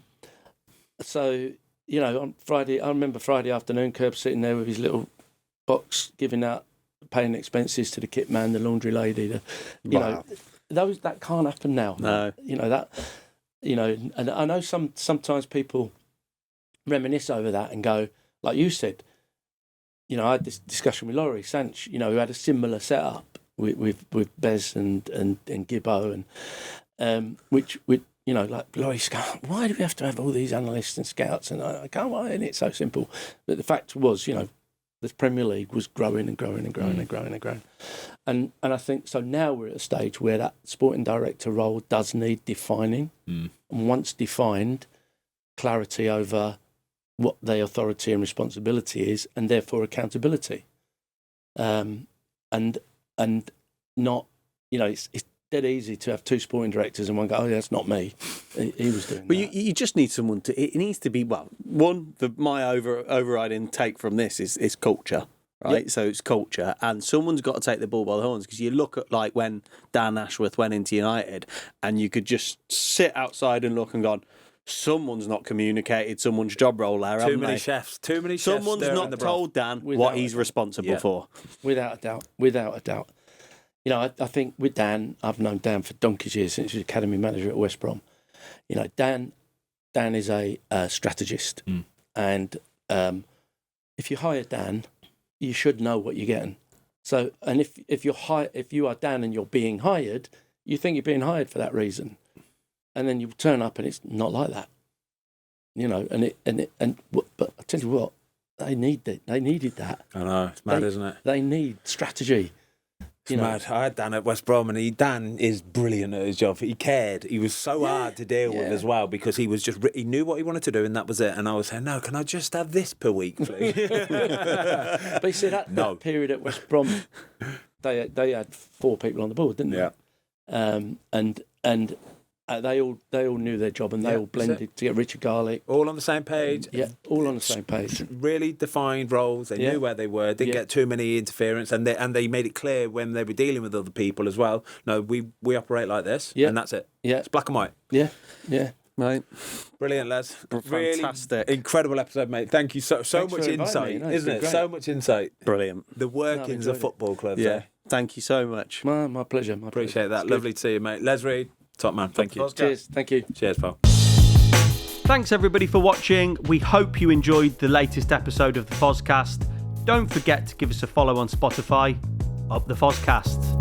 On Friday, I remember Friday afternoon, Kerb sitting there with his little box, paying expenses to the kit man, the laundry lady. That can't happen now. No. And I know sometimes people reminisce over that and go, like you said, I had this discussion with Laurie Sanch, who had a similar setup with Bez and Gibbo and which Laurie's going, why do we have to have all these analysts and scouts? And I can't, why isn't it so simple? But the fact was, the Premier League was growing and growing and growing and growing and growing. And I think, so now we're at a stage where that sporting director role does need defining. And once defined, clarity over what their authority and responsibility is, and therefore accountability. And not, it's dead easy to have 2 sporting directors and one go, oh, yeah, that's not me. He was doing But that. you just need someone to. It needs to be my overriding take from this is culture, right? Yep. So it's culture, and someone's got to take the bull by the horns because you look at when Dan Ashworth went into United, and you could just sit outside and look and go, someone's not communicated someone's job role there. Too many chefs. Someone's not told Dan what he's responsible for. Without a doubt. I think with Dan, I've known Dan for donkey's years since he was academy manager at West Brom. Dan is a strategist, and if you hire Dan, you should know what you're getting. So, and if you are Dan and you're being hired, you think you're being hired for that reason, and then you turn up and it's not like that. But I tell you what, they needed that. I know, it's mad, isn't it? They need strategy. It's mad. I had Dan at West Brom, and Dan is brilliant at his job. He cared. He was so hard to deal with as well because he was he knew what he wanted to do, and that was it. And I was saying, no, can I just have this per week, please? But you see that period at West Brom, they had 4 people on the board, didn't they? Yeah. And They all knew their job, and they all blended to get Richard Garlick. All on the same page. Yeah, all on the same page. Really defined roles. They knew where they were. Didn't get too many interference, and they made it clear when they were dealing with other people as well. No, we operate like this, and that's it. Yeah, it's black and white. Yeah. Right. Brilliant, Les. Fantastic. Really incredible episode, mate. Thank you so much insight, isn't it? Great. So much insight. Brilliant. The workings of football clubs. Yeah. Thank you so much. My pleasure. Appreciate that. Lovely to see you, mate. Les Reed, top man. Thank you. Cheers. Thank you. Cheers, pal. Thanks everybody for watching. We hope you enjoyed the latest episode of the Fozcast. Don't forget to give us a follow on Spotify. Up the Fozcast.